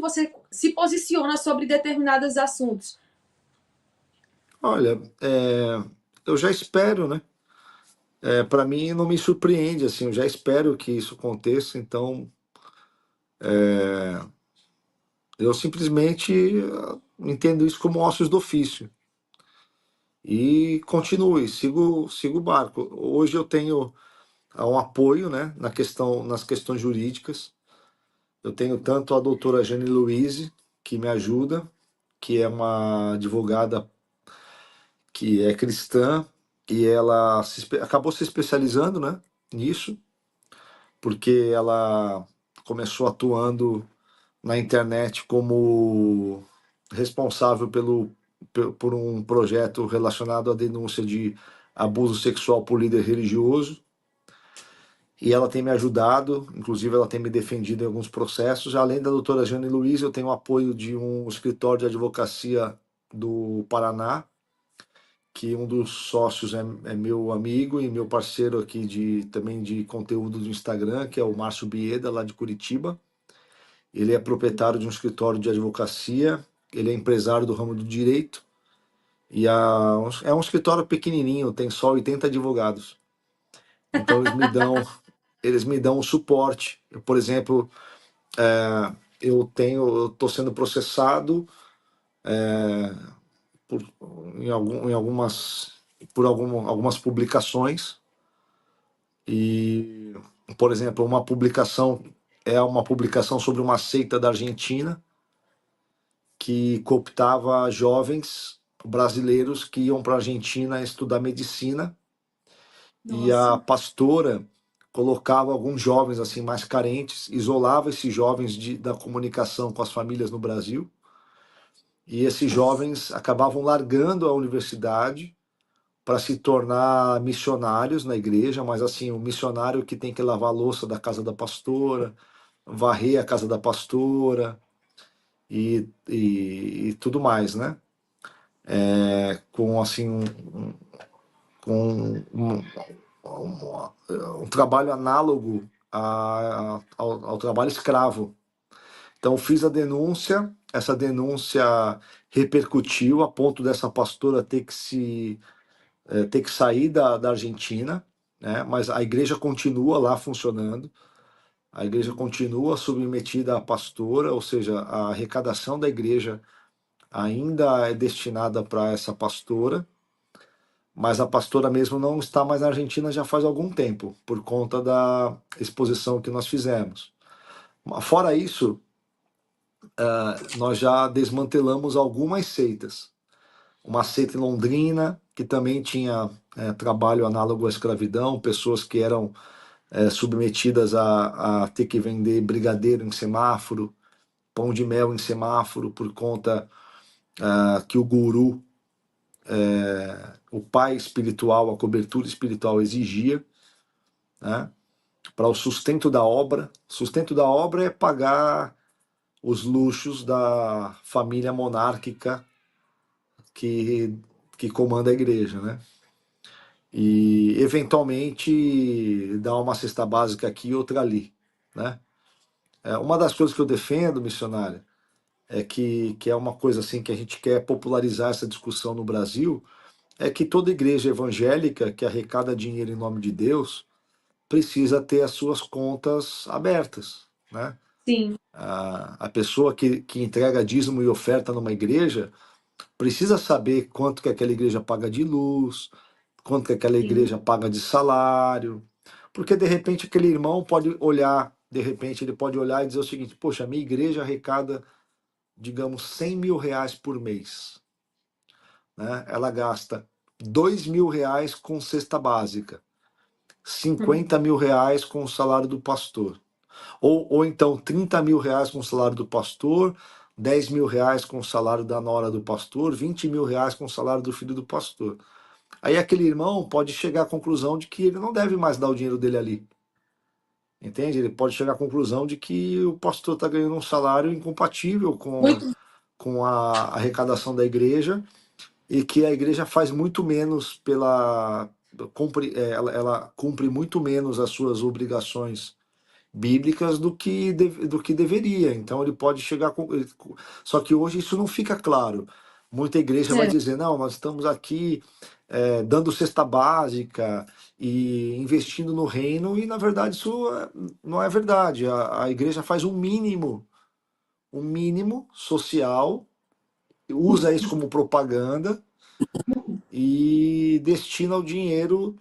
Speaker 2: você se posiciona sobre determinados assuntos?
Speaker 1: Olha, eu já espero, né? Para mim não me surpreende, assim, eu já espero que isso aconteça, então eu simplesmente entendo isso como ossos do ofício e continue, sigo o barco. Hoje eu tenho um apoio, né, nas questões jurídicas. Eu tenho tanto a doutora Jane Louise, que me ajuda, que é uma advogada que é cristã, e ela acabou se especializando, né, nisso, porque ela começou atuando na internet como responsável por um projeto relacionado à denúncia de abuso sexual por líder religioso. E ela tem me ajudado, inclusive ela tem me defendido em alguns processos. Além da doutora Jane Luiz, eu tenho o apoio de um escritório de advocacia do Paraná, que um dos sócios é meu amigo e meu parceiro aqui também de conteúdo do Instagram, que é o Márcio Bieda, lá de Curitiba. Ele é proprietário de um escritório de advocacia, ele é empresário do ramo do direito, e é um escritório pequenininho, tem só 80 advogados. Então eles me dão um suporte. Por exemplo, eu estou sendo processado por, em algumas, algumas publicações, e, por exemplo, uma publicação é uma publicação sobre uma seita da Argentina que cooptava jovens brasileiros que iam para a Argentina estudar medicina, e a
Speaker 2: Nossa.
Speaker 1: pastora colocava alguns jovens assim mais carentes, isolava esses jovens da comunicação com as famílias no Brasil, e esses jovens acabavam largando a universidade para se tornar missionários na igreja, mas assim, um missionário que tem que lavar a louça da casa da pastora, varrer a casa da pastora e tudo mais, né? Com assim com um trabalho análogo ao trabalho escravo. Então fiz a denúncia, essa denúncia repercutiu a ponto dessa pastora ter que sair da Argentina, né? Mas a igreja continua lá funcionando, a igreja continua submetida à pastora, ou seja, a arrecadação da igreja ainda é destinada para essa pastora, mas a pastora mesmo não está mais na Argentina já faz algum tempo, por conta da exposição que nós fizemos. Fora isso, nós já desmantelamos algumas seitas. Uma seita em Londrina, que também tinha trabalho análogo à escravidão, pessoas que eram submetidas a ter que vender brigadeiro em semáforo, pão de mel em semáforo, por conta que o guru, o pai espiritual, a cobertura espiritual exigia, né, para o sustento da obra. Sustento da obra é pagar os luxos da família monárquica que, que comanda a igreja, né? E eventualmente dá uma cesta básica aqui e outra ali, né? Uma das coisas que eu defendo, missionária, que é uma coisa assim que a gente quer popularizar essa discussão no Brasil, é que toda igreja evangélica que arrecada dinheiro em nome de Deus precisa ter as suas contas abertas, né?
Speaker 2: Sim,
Speaker 1: A pessoa que entrega dízimo e oferta numa igreja precisa saber quanto que aquela igreja paga de luz, quanto que aquela
Speaker 2: sim.
Speaker 1: igreja paga de salário, Porque de repente aquele irmão pode olhar, de repente ele pode olhar e dizer o seguinte: poxa, a minha igreja arrecada, digamos, R$ 100.000 por mês, né? Ela gasta R$ 2.000 com cesta básica, R$ 50.000 com o salário do pastor, ou então R$ 30.000 com o salário do pastor, R$ 10.000 com o salário da nora do pastor, R$ 20.000 com o salário do filho do pastor. Aí aquele irmão pode chegar à conclusão de que ele não deve mais dar o dinheiro dele ali. Entende? Ele pode chegar à conclusão de que o pastor está ganhando um salário incompatível
Speaker 2: Muito,
Speaker 1: com a arrecadação da igreja, e que a igreja faz muito menos ela cumpre muito menos as suas obrigações bíblicas do que deveria. Então ele pode chegar com. Só que hoje isso não fica claro. Muita igreja vai
Speaker 2: é,
Speaker 1: dizer: não, nós estamos aqui dando cesta básica e investindo no reino, e na verdade isso não é verdade. A igreja faz um mínimo social, usa isso como propaganda e destina o dinheiro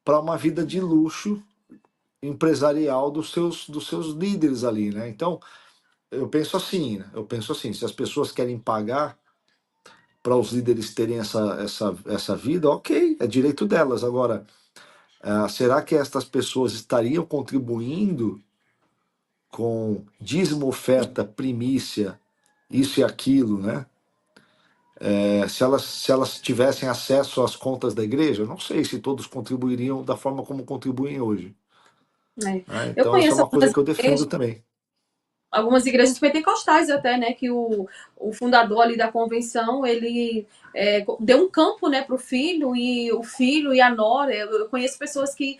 Speaker 1: para uma vida de luxo empresarial dos seus líderes ali, né? Então, eu penso assim, né? Eu penso assim, se as pessoas querem pagar para os líderes terem essa vida, ok, é direito delas. Agora, será que estas pessoas estariam contribuindo com dízimo, oferta, primícia, isso e aquilo, né? Se elas tivessem acesso às contas da igreja, eu não sei se todos contribuiriam da forma como contribuem hoje,
Speaker 2: é.
Speaker 1: né?
Speaker 2: Eu
Speaker 1: Então, isso é
Speaker 2: conheço
Speaker 1: uma coisa
Speaker 2: algumas
Speaker 1: que eu defendo
Speaker 2: igrejas,
Speaker 1: também.
Speaker 2: algumas igrejas pentecostais até, né, que o fundador ali da convenção, ele deu um campo, né, para o filho, e o filho e a nora, eu conheço pessoas que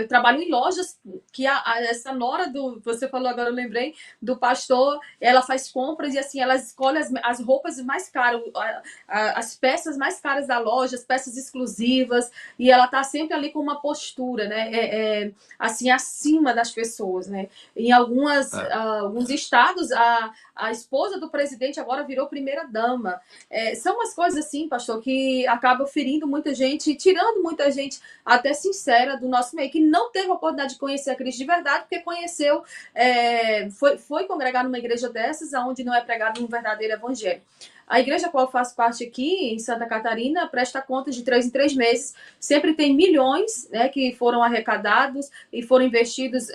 Speaker 2: trabalham em lojas, que essa nora você falou agora, eu lembrei, do pastor, ela faz compras e assim, ela escolhe as roupas mais caras, as peças mais caras da loja, as peças exclusivas, e ela tá sempre ali com uma postura, né, assim, acima das pessoas, né. Em
Speaker 1: É.
Speaker 2: alguns estados, a esposa do presidente agora virou primeira-dama. São umas coisas assim, pastor, que acabam ferindo muita gente, tirando muita gente até sincera do nosso meio, que não teve a oportunidade de conhecer a Cristo de verdade, porque conheceu, foi congregar numa igreja dessas, onde não é pregado um verdadeiro evangelho. A igreja a qual eu faço parte aqui, em Santa Catarina, presta contas de 3 em 3 meses. Sempre tem milhões, né, que foram arrecadados e foram investidos.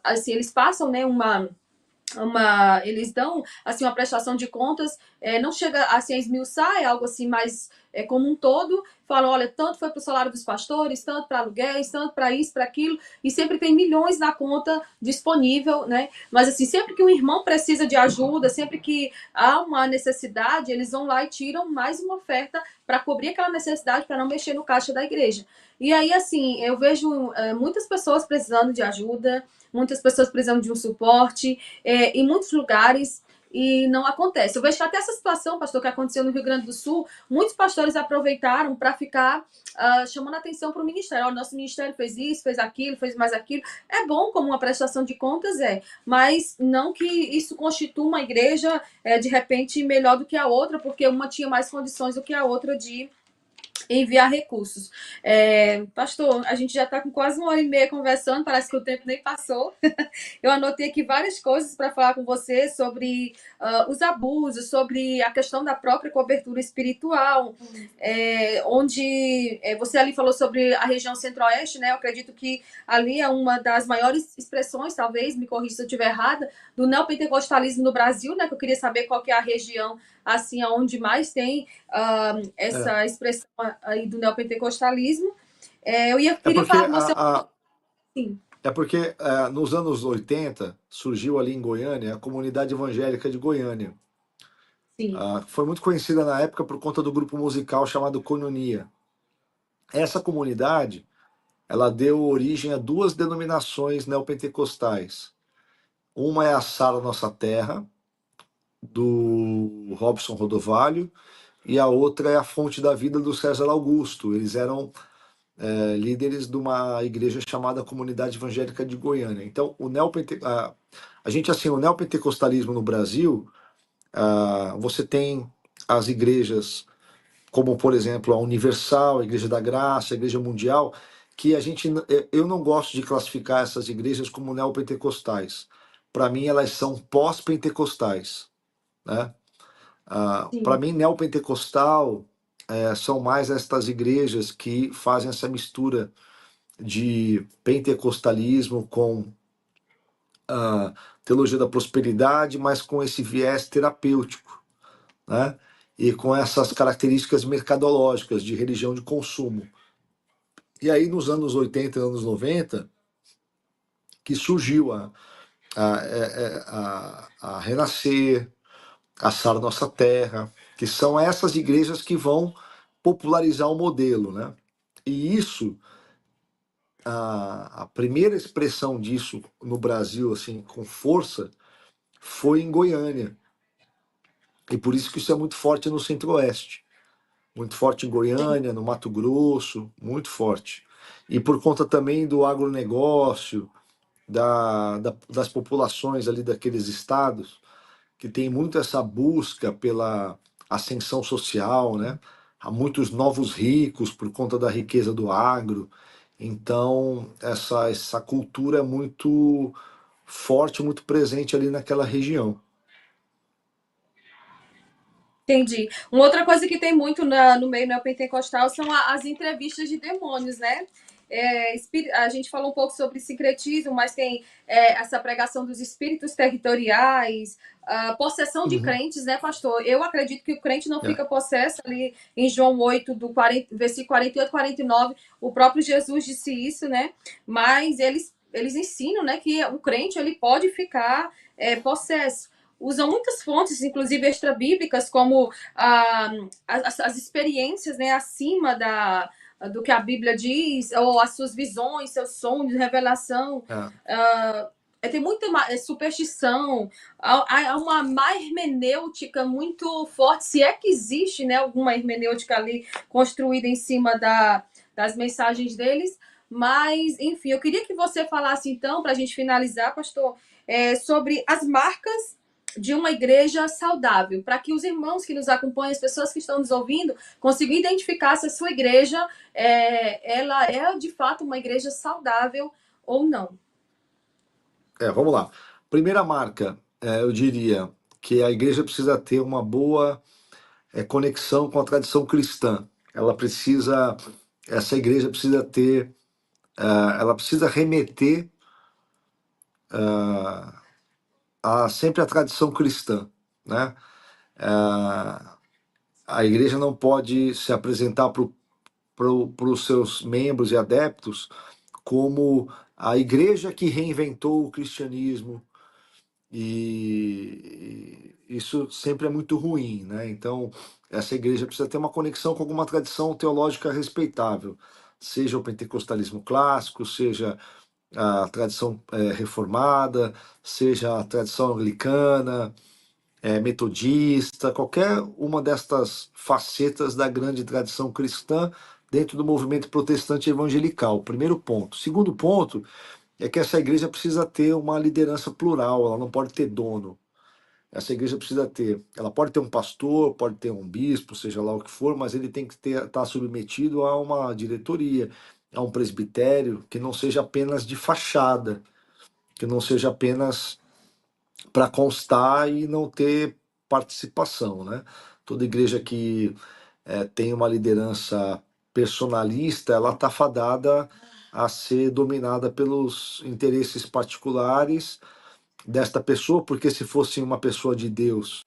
Speaker 2: Assim, eles passam, né, eles dão assim uma prestação de contas, não chega assim a esmiuçar, é algo assim mais como um todo, falam, olha, tanto foi para o salário dos pastores, tanto para aluguéis, tanto para isso, para aquilo, e sempre tem milhões na conta disponível, né? Mas assim, sempre que um irmão precisa de ajuda, sempre que há uma necessidade, eles vão lá e tiram mais uma oferta para cobrir aquela necessidade, para não mexer no caixa da igreja. E aí, assim, eu vejo muitas pessoas precisando de ajuda, muitas pessoas precisando de um suporte, em muitos lugares, e não acontece. Eu vejo que até essa situação, pastor, que aconteceu no Rio Grande do Sul, muitos pastores aproveitaram para ficar chamando atenção para o ministério. O nosso ministério fez isso, fez aquilo, fez mais aquilo. É bom como uma prestação de contas, mas não que isso constitua uma igreja de repente melhor do que a outra, porque uma tinha mais condições do que a outra de enviar recursos. Pastor, a gente já está com quase 1 hora e meia conversando, parece que o tempo nem passou. Eu anotei aqui várias coisas para falar com você sobre os abusos, sobre a questão da própria cobertura espiritual, onde você ali falou sobre a região centro-oeste, né? Eu acredito que ali é uma das maiores expressões, talvez, me corrija se eu estiver errada, do neopentecostalismo no Brasil, né? Que eu queria saber qual que é a região assim onde mais tem
Speaker 1: É,
Speaker 2: essa expressão aí do neopentecostalismo.
Speaker 1: é
Speaker 2: Queria
Speaker 1: porque
Speaker 2: falar com você assim.
Speaker 1: nos anos 80 surgiu ali em Goiânia a comunidade evangélica de Goiânia.
Speaker 2: Sim,
Speaker 1: Foi muito conhecida na época por conta do grupo musical chamado Koinonia. Essa comunidade, ela deu origem a duas denominações neopentecostais. Uma é a Sara Nossa Terra, do Robson Rodovalho, e a outra é a Fonte da Vida do César Augusto. Eles eram líderes de uma igreja chamada Comunidade Evangélica de Goiânia. Então, a gente, assim, o neopentecostalismo no Brasil, você tem as igrejas como, por exemplo, a Universal, a Igreja da Graça, a Igreja Mundial, que eu não gosto de classificar essas igrejas como neopentecostais. Para mim, elas são pós-pentecostais, né? Para
Speaker 2: Sim,
Speaker 1: mim, neopentecostal são mais estas igrejas que fazem essa mistura de pentecostalismo com a teologia da prosperidade, mas com esse viés terapêutico, né? E com essas características mercadológicas de religião de consumo. E aí, nos anos 80 e anos 90, que surgiu a Renascer, a Sara Nossa Terra, que são essas igrejas que vão popularizar o modelo, né? E isso, a primeira expressão disso no Brasil, assim, com força, foi em Goiânia. E por isso que isso é muito forte no Centro-Oeste. Muito forte em Goiânia, no Mato Grosso, muito forte. E por conta também do agronegócio, das populações ali daqueles estados, que tem muito essa busca pela ascensão social, né? Há muitos novos ricos por conta da riqueza do agro. Então, essa cultura é muito forte, muito presente ali naquela região.
Speaker 2: entendi. Uma outra coisa que tem muito no meio neopentecostal são as entrevistas de demônios, né? A gente falou um pouco sobre sincretismo, mas tem essa pregação dos espíritos territoriais, a possessão de
Speaker 1: Uhum.
Speaker 2: crentes, né, pastor? Eu acredito que o crente não
Speaker 1: É,
Speaker 2: fica possesso ali em João 8, do 40, versículo 48, 49. O próprio Jesus disse isso, né? Mas eles ensinam, né, que o crente ele pode ficar possesso. Usam muitas fontes, inclusive extra-bíblicas, como as experiências, né, acima do que a Bíblia diz, ou as suas visões, seus sonhos, revelação.
Speaker 1: é.
Speaker 2: Tem muita superstição, há uma má hermenêutica muito forte, se é que existe, né, alguma hermenêutica ali construída em cima das mensagens deles. Mas, enfim, eu queria que você falasse, então, para a gente finalizar, pastor, sobre as marcas de uma igreja saudável, para que os irmãos que nos acompanham, as pessoas que estão nos ouvindo, consigam identificar se a sua igreja ela é de fato uma igreja saudável ou não.
Speaker 1: Vamos lá. Primeira marca, eu diria que a igreja precisa ter uma boa conexão com a tradição cristã. Essa igreja precisa ter, ela precisa remeter sempre à tradição cristã, né? Ah, a igreja não pode se apresentar para os seus membros e adeptos como a igreja que reinventou o cristianismo, e isso sempre é muito ruim, né? Então, essa igreja precisa ter uma conexão com alguma tradição teológica respeitável, seja o pentecostalismo clássico, seja a tradição reformada, seja a tradição anglicana, metodista, qualquer uma destas facetas da grande tradição cristã dentro do movimento protestante evangelical. Primeiro ponto. Segundo ponto é que essa igreja precisa ter uma liderança plural, ela não pode ter dono. Essa igreja precisa ter, ela pode ter um pastor, pode ter um bispo, seja lá o que for, mas ele tem que estar submetido a uma diretoria, a um presbitério, que não seja apenas de fachada, que não seja apenas para constar e não ter participação, né? Toda igreja que tem uma liderança personalista, ela está fadada a ser dominada pelos interesses particulares desta pessoa, porque se fosse uma pessoa de Deus,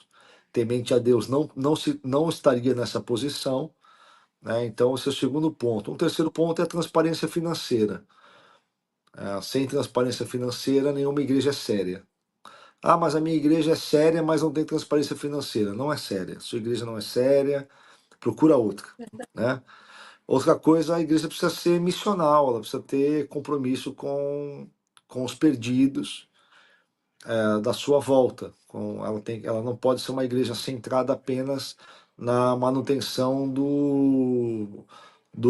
Speaker 1: temente a Deus, não estaria nessa posição, né? Então, esse é o segundo ponto. Um terceiro ponto é a transparência financeira. Sem transparência financeira, nenhuma igreja é séria. Ah, mas a minha igreja é séria, mas não tem transparência financeira. Não é séria. Sua igreja não é séria, procura outra, né? Outra coisa, a igreja precisa ser missional, ela precisa ter compromisso com os perdidos da sua volta. Ela não pode ser uma igreja centrada apenas na manutenção do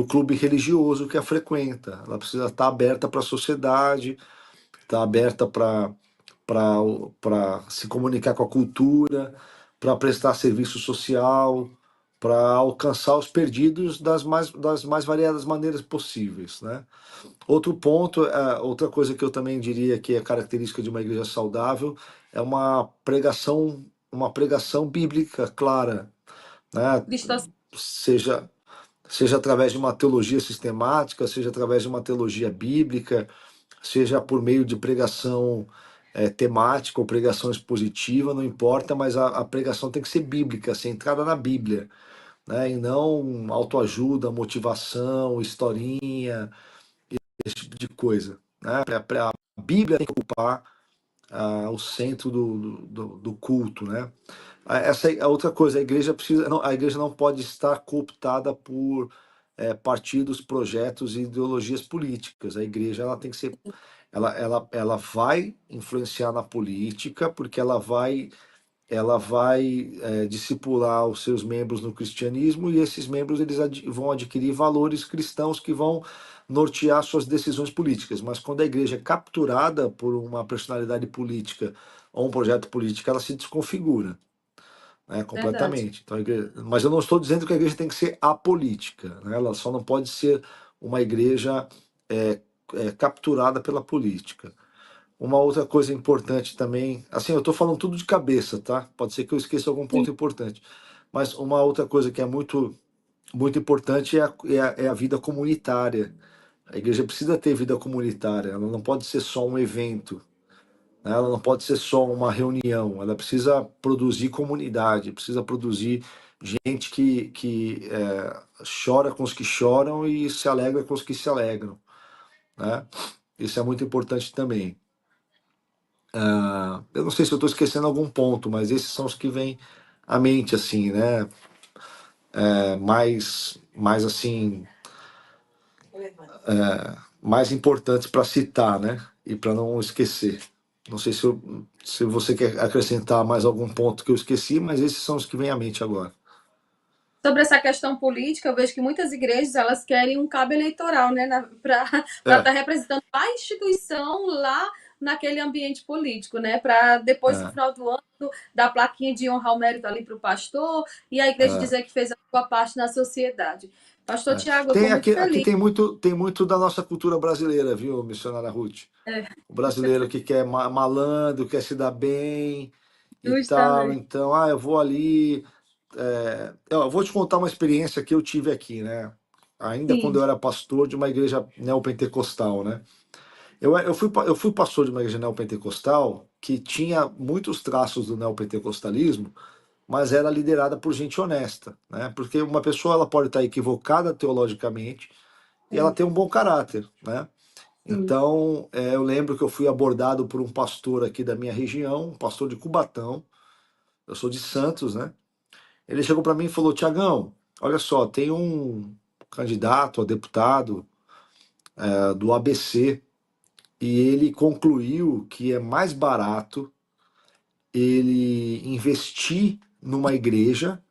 Speaker 1: clube religioso que a frequenta. Ela precisa estar aberta para a sociedade, estar aberta para se comunicar com a cultura, para prestar serviço social, para alcançar os perdidos das mais variadas maneiras possíveis, né? Outro ponto, outra coisa que eu também diria que é característica de uma igreja saudável é uma pregação bíblica clara, né?
Speaker 2: Cristocêntrico.
Speaker 1: Seja, seja através de uma teologia sistemática, seja através de uma teologia bíblica, seja por meio de pregação temática ou pregação expositiva, não importa, mas a pregação tem que ser bíblica, centrada na Bíblia, né? E não autoajuda, motivação, historinha, esse tipo de coisa, né? A Bíblia tem que ocupar o centro do culto, né? Essa é a outra coisa, a igreja não pode estar cooptada por partidos, projetos e ideologias políticas. A igreja ela tem que ser, ela vai influenciar na política porque ela vai discipular os seus membros no cristianismo e esses membros eles vão adquirir valores cristãos que vão nortear suas decisões políticas. Mas quando a igreja é capturada por uma personalidade política ou um projeto político, ela se desconfigura, né,
Speaker 2: Verdade.
Speaker 1: completamente. Então, mas eu não estou dizendo que a igreja tem que ser apolítica, né? Ela só não pode ser uma igreja é, capturada pela política. Uma outra coisa importante também, assim, eu estou falando tudo de cabeça, tá? Pode ser que eu esqueça algum
Speaker 2: Sim.
Speaker 1: ponto importante. Mas uma outra coisa que é muito, muito importante é a vida comunitária. A igreja precisa ter vida comunitária, ela não pode ser só um evento, né? Ela não pode ser só uma reunião, ela precisa produzir comunidade, precisa produzir gente que chora com os que choram e se alegra com os que se alegram, né? Isso é muito importante também. Eu não sei se eu estou esquecendo algum ponto, mas esses são os que vêm à mente, assim, né? Mais assim, mais importantes para citar, né? E para não esquecer. Não sei se você quer acrescentar mais algum ponto que eu esqueci, mas esses são os que vêm à mente agora.
Speaker 2: Sobre essa questão política, eu vejo que muitas igrejas elas querem um cabo eleitoral, né, para
Speaker 1: É,
Speaker 2: estar representando a instituição lá naquele ambiente político, né, para depois no
Speaker 1: é,
Speaker 2: final do ano dar plaquinha de honrar o mérito ali para o pastor e a igreja
Speaker 1: é,
Speaker 2: dizer que fez a sua parte na sociedade. Pastor
Speaker 1: é.
Speaker 2: Tiago, eu estou
Speaker 1: Tem
Speaker 2: muito
Speaker 1: aqui
Speaker 2: feliz.
Speaker 1: tem muito da nossa cultura brasileira, viu, missionária Ruth?
Speaker 2: É,
Speaker 1: O brasileiro que quer malandro, quer se dar bem e tal.
Speaker 2: justamente.
Speaker 1: Então, eu vou ali. Eu vou te contar uma experiência que eu tive aqui, né? Ainda quando
Speaker 2: Sim,
Speaker 1: eu era pastor de uma igreja neopentecostal, né? Eu fui pastor de uma igreja neopentecostal que tinha muitos traços do neopentecostalismo, mas era liderada por gente honesta, né? Porque uma pessoa ela pode estar equivocada teologicamente e ela
Speaker 2: sim,
Speaker 1: tem um bom caráter, né?
Speaker 2: sim,
Speaker 1: Então, eu lembro que eu fui abordado por um pastor aqui da minha região, um pastor de Cubatão. Eu sou de Santos, né? Ele chegou para mim e falou: Tiagão, olha só, tem um candidato a deputado do ABC e ele concluiu que é mais barato ele investir numa igreja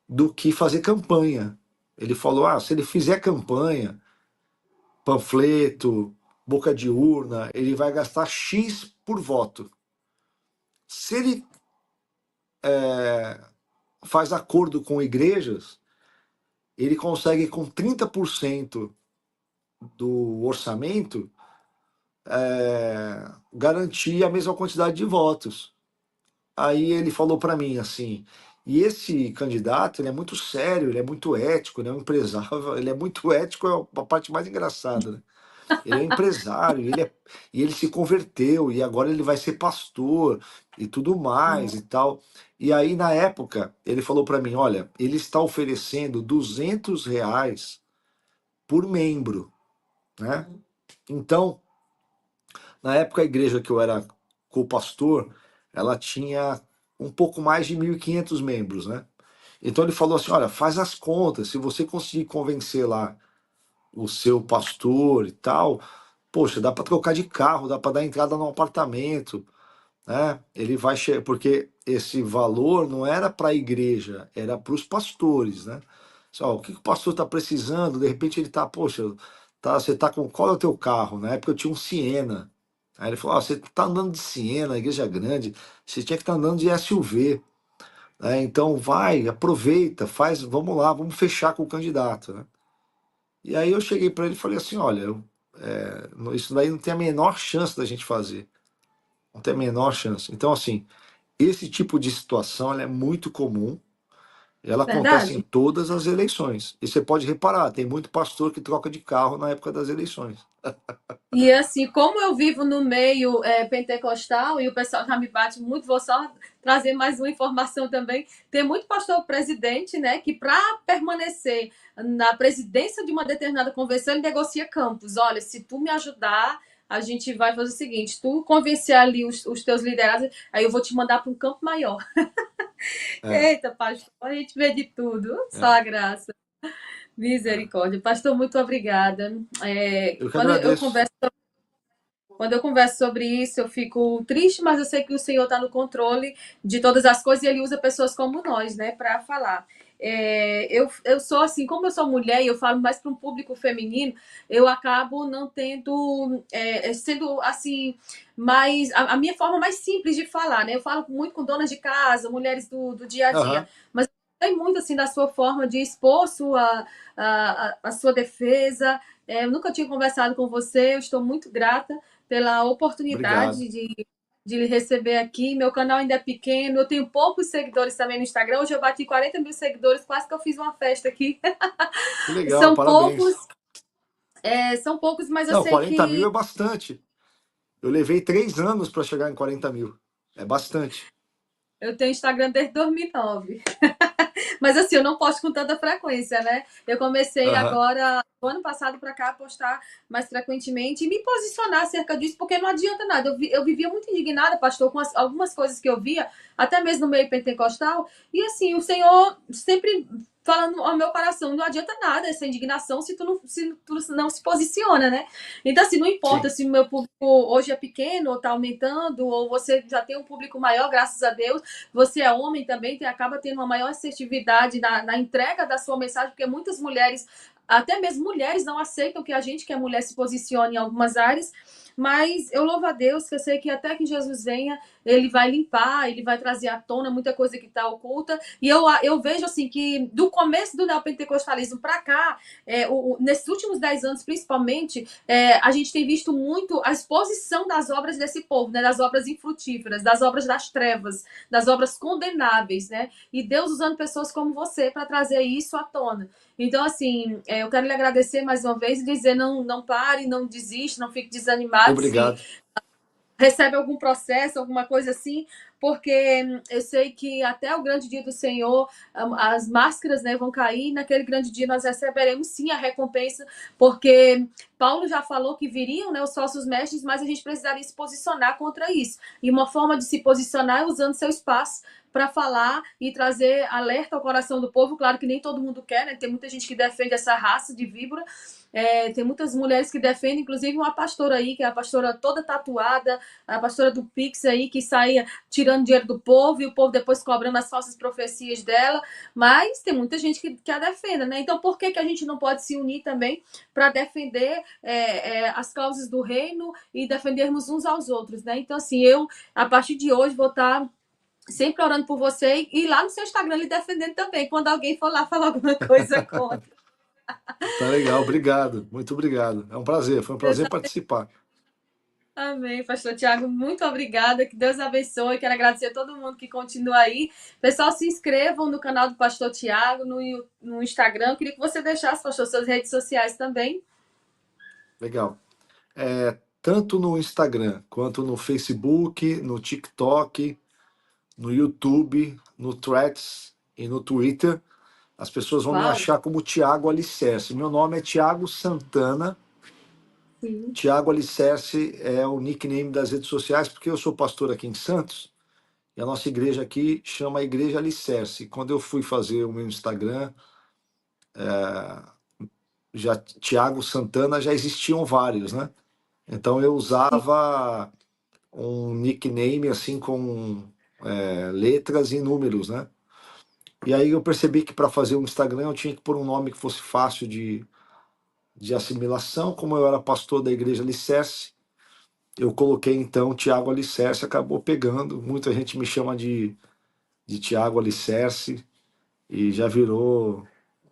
Speaker 1: do que fazer campanha. Ele falou: se ele fizer campanha, panfleto, boca de urna, ele vai gastar X por voto. Se ele faz acordo com igrejas, ele consegue com 30% do orçamento garantir a mesma quantidade de votos. Aí ele falou para mim assim, e esse candidato, ele é muito sério, ele é muito ético, ele é um empresário, ele é muito ético, é a parte mais engraçada, né? Ele é um empresário, e ele se converteu, e agora ele vai ser pastor, e tudo mais, e tal. E aí, na época, ele falou para mim, olha, ele está oferecendo R$ 200 por membro, né? Então, na época, a igreja que eu era co-pastor, ela tinha um pouco mais de 1.500 membros, né? Então ele falou assim, olha, faz as contas, se você conseguir convencer lá o seu pastor e tal, poxa, dá para trocar de carro, dá para dar entrada no apartamento, né? Ele vai porque esse valor não era para a igreja, era para os pastores, né? Só, o que o pastor está precisando? De repente ele está, poxa, você está com qual é o teu carro? Na época eu tinha um Siena. Aí ele falou: você está andando de Siena, a igreja é grande, você tinha que estar andando de SUV. né? Então vai, aproveita, faz, vamos lá, vamos fechar com o candidato, né? E aí eu cheguei para ele e falei assim, olha, isso daí não tem a menor chance da gente fazer, não tem a menor chance. Então assim, esse tipo de situação ela é muito comum, ela acontece em
Speaker 2: Verdade?
Speaker 1: todas as eleições. E você pode reparar, tem muito pastor que troca de carro na época das eleições.
Speaker 2: E assim, como eu vivo no meio pentecostal e o pessoal já me bate muito, vou só trazer mais uma informação também. Tem muito pastor presidente, né, que para permanecer na presidência de uma determinada convenção, ele negocia campos. Olha, se tu me ajudar, a gente vai fazer o seguinte: tu convencer ali os teus liderados, aí eu vou te mandar para um campo maior.
Speaker 1: É,
Speaker 2: Eita, pastor, a gente vê de tudo, só
Speaker 1: é,
Speaker 2: a graça.
Speaker 1: é.
Speaker 2: Misericórdia. Pastor, muito obrigada.
Speaker 1: Eu que
Speaker 2: Quando eu
Speaker 1: agradeço.
Speaker 2: converso Quando eu converso sobre isso, eu fico triste, mas eu sei que o Senhor está no controle de todas as coisas e Ele usa pessoas como nós, né, para falar. Eu sou assim, como eu sou mulher e eu falo mais para um público feminino, eu acabo não tendo, sendo assim, mais a minha forma mais simples de falar, né? Eu falo muito com donas de casa, mulheres do dia a dia,
Speaker 1: Aham,
Speaker 2: mas tem muito assim da sua forma de expor a sua defesa. Eu nunca tinha conversado com você, eu estou muito grata pela
Speaker 1: obrigado.
Speaker 2: oportunidade de lhe receber aqui. Meu canal ainda é pequeno, eu tenho poucos seguidores também no Instagram. Hoje eu bati 40 mil seguidores, quase que eu fiz uma festa aqui.
Speaker 1: Que legal,
Speaker 2: São poucos,
Speaker 1: parabéns.
Speaker 2: são poucos, mas eu
Speaker 1: Não,
Speaker 2: sei
Speaker 1: 40 mil
Speaker 2: que
Speaker 1: é bastante. Eu levei 3 anos para chegar em 40 mil. É bastante.
Speaker 2: eu tenho Instagram desde 2009. Mas assim, eu não posto com tanta frequência, né? Eu comecei
Speaker 1: Aham,
Speaker 2: agora, do ano passado para cá, a postar mais frequentemente e me posicionar acerca disso, porque não adianta nada. Eu vivia muito indignada, pastor, com algumas coisas que eu via, até mesmo no meio pentecostal, e assim, o Senhor sempre falando ao meu coração, não adianta nada essa indignação se tu não se posiciona, né? Então, assim, não importa
Speaker 1: sim.
Speaker 2: se o meu público hoje é pequeno ou está aumentando, ou você já tem um público maior, graças a Deus, você é homem também, acaba tendo uma maior assertividade na entrega da sua mensagem, porque muitas mulheres, até mesmo mulheres, não aceitam que a gente, que é mulher, se posicione em algumas áreas. Mas eu louvo a Deus, que eu sei que até que Jesus venha, ele vai limpar, ele vai trazer à tona muita coisa que está oculta. E eu vejo assim que do começo do neopentecostalismo para cá, nesses últimos 10 anos principalmente, a gente tem visto muito a exposição das obras desse povo, né? Das obras infrutíferas, das obras das trevas, das obras condenáveis, né? E Deus usando pessoas como você para trazer isso à tona. Então, assim, eu quero lhe agradecer mais uma vez e dizer: não pare, não desista, não fique desanimado se
Speaker 1: Obrigado.
Speaker 2: recebe algum processo, alguma coisa assim, porque eu sei que até o grande dia do Senhor, as máscaras, né, vão cair, e naquele grande dia nós receberemos sim a recompensa, porque Paulo já falou que viriam, né, os falsos mestres, mas a gente precisaria se posicionar contra isso. E uma forma de se posicionar é usando seu espaço para falar e trazer alerta ao coração do povo. Claro que nem todo mundo quer, né? Tem muita gente que defende essa raça de víbora, tem muitas mulheres que defendem, inclusive uma pastora aí, que é a pastora toda tatuada, a pastora do Pix aí, que saía tirando dinheiro do povo e o povo depois cobrando as falsas profecias dela. Mas tem muita gente que a defenda, né? Então por que a gente não pode se unir também para defender as causas do reino e defendermos uns aos outros, né? Então, assim, eu, a partir de hoje, vou estar sempre orando por você e lá no seu Instagram lhe defendendo também, quando alguém for lá falar alguma coisa contra.
Speaker 1: Tá legal, obrigado. Muito obrigado. É um prazer, foi um prazer participar.
Speaker 2: Amém, pastor Tiago, muito obrigada, que Deus abençoe, quero agradecer a todo mundo que continua aí. Pessoal, se inscrevam no canal do pastor Tiago, no Instagram, eu queria que você deixasse, pastor, suas redes sociais também.
Speaker 1: Legal. Tanto no Instagram, quanto no Facebook, no TikTok, no YouTube, no Threads e no Twitter, as pessoas vão me
Speaker 2: Uau,
Speaker 1: achar como Tiago Alicerce. Meu nome é Tiago Santana.
Speaker 2: sim,
Speaker 1: Tiago Alicerce é o nickname das redes sociais, porque eu sou pastor aqui em Santos e a nossa igreja aqui chama Igreja Alicerce. Quando eu fui fazer o meu Instagram, já Tiago Santana já existiam vários, né? Então eu
Speaker 2: sim,
Speaker 1: usava um nickname assim com letras e números, né? E aí eu percebi que para fazer um Instagram eu tinha que pôr um nome que fosse fácil de assimilação. Como eu era pastor da Igreja Alicerce, eu coloquei então Tiago Alicerce, acabou pegando. Muita gente me chama de Tiago Alicerce e já virou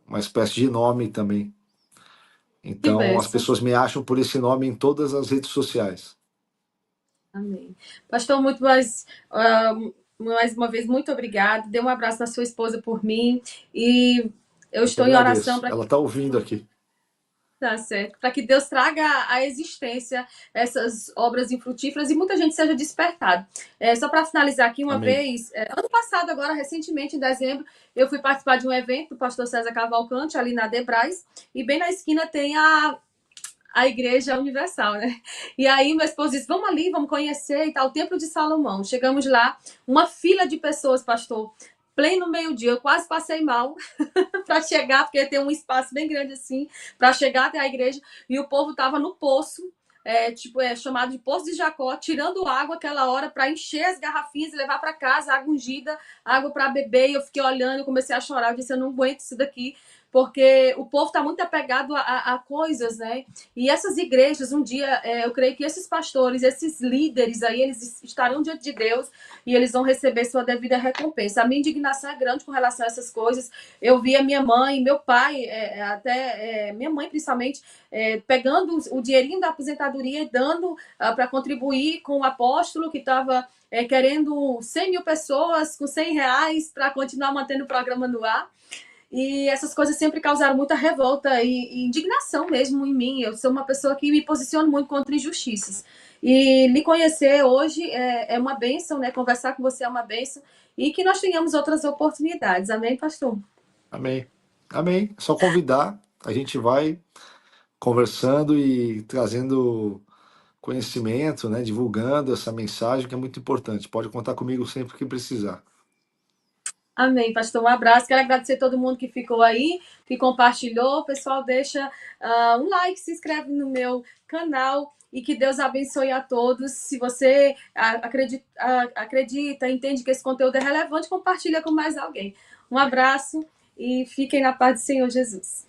Speaker 1: uma espécie de nome também.
Speaker 2: Que
Speaker 1: Então as
Speaker 2: bênção.
Speaker 1: pessoas me acham por esse nome em todas as redes sociais.
Speaker 2: Amém. Pastor, mais uma vez, muito obrigado. Dê um abraço na sua esposa por mim. E eu
Speaker 1: Eu que
Speaker 2: estou em oração
Speaker 1: agradeço.
Speaker 2: para
Speaker 1: Ela está ouvindo aqui.
Speaker 2: Tá certo. Para que Deus traga à existência essas obras infrutíferas e muita gente seja despertada. Só para finalizar aqui, uma
Speaker 1: Amém.
Speaker 2: vez, ano passado, agora, recentemente, em dezembro, eu fui participar de um evento do pastor César Cavalcante, ali na Debrais, e bem na esquina tem a Igreja Universal, né? E aí, meu esposo disse: vamos ali, vamos conhecer e tal, o Templo de Salomão. Chegamos lá, uma fila de pessoas, pastor. Pleno meio-dia, eu quase passei mal para chegar, porque tem um espaço bem grande assim, para chegar até a igreja, e o povo estava no poço, chamado de Poço de Jacó, tirando água aquela hora para encher as garrafinhas e levar para casa, água ungida, água para beber. E eu fiquei olhando, eu comecei a chorar, eu disse: eu não aguento isso daqui, porque o povo está muito apegado a coisas, né? E essas igrejas, um dia, eu creio que esses pastores, esses líderes aí, eles estarão diante de Deus e eles vão receber sua devida recompensa. A minha indignação é grande com relação a essas coisas. Eu vi a minha mãe, meu pai, minha mãe principalmente, pegando o dinheirinho da aposentadoria e dando para contribuir com o apóstolo que estava querendo 100 mil pessoas com R$ 100 para continuar mantendo o programa no ar. E essas coisas sempre causaram muita revolta e indignação mesmo em mim. Eu sou uma pessoa que me posiciono muito contra injustiças. E lhe conhecer hoje é uma bênção, né? Conversar com você é uma bênção. E que nós tenhamos outras oportunidades. Amém, pastor?
Speaker 1: Amém. Amém. É só convidar. A gente vai conversando e trazendo conhecimento, né? Divulgando essa mensagem que é muito importante. Pode contar comigo sempre que precisar.
Speaker 2: Amém, pastor. Um abraço. Quero agradecer a todo mundo que ficou aí, que compartilhou. Pessoal, deixa um like, se inscreve no meu canal e que Deus abençoe a todos. Se você acredita, entende que esse conteúdo é relevante, compartilha com mais alguém. Um abraço e fiquem na paz do Senhor Jesus.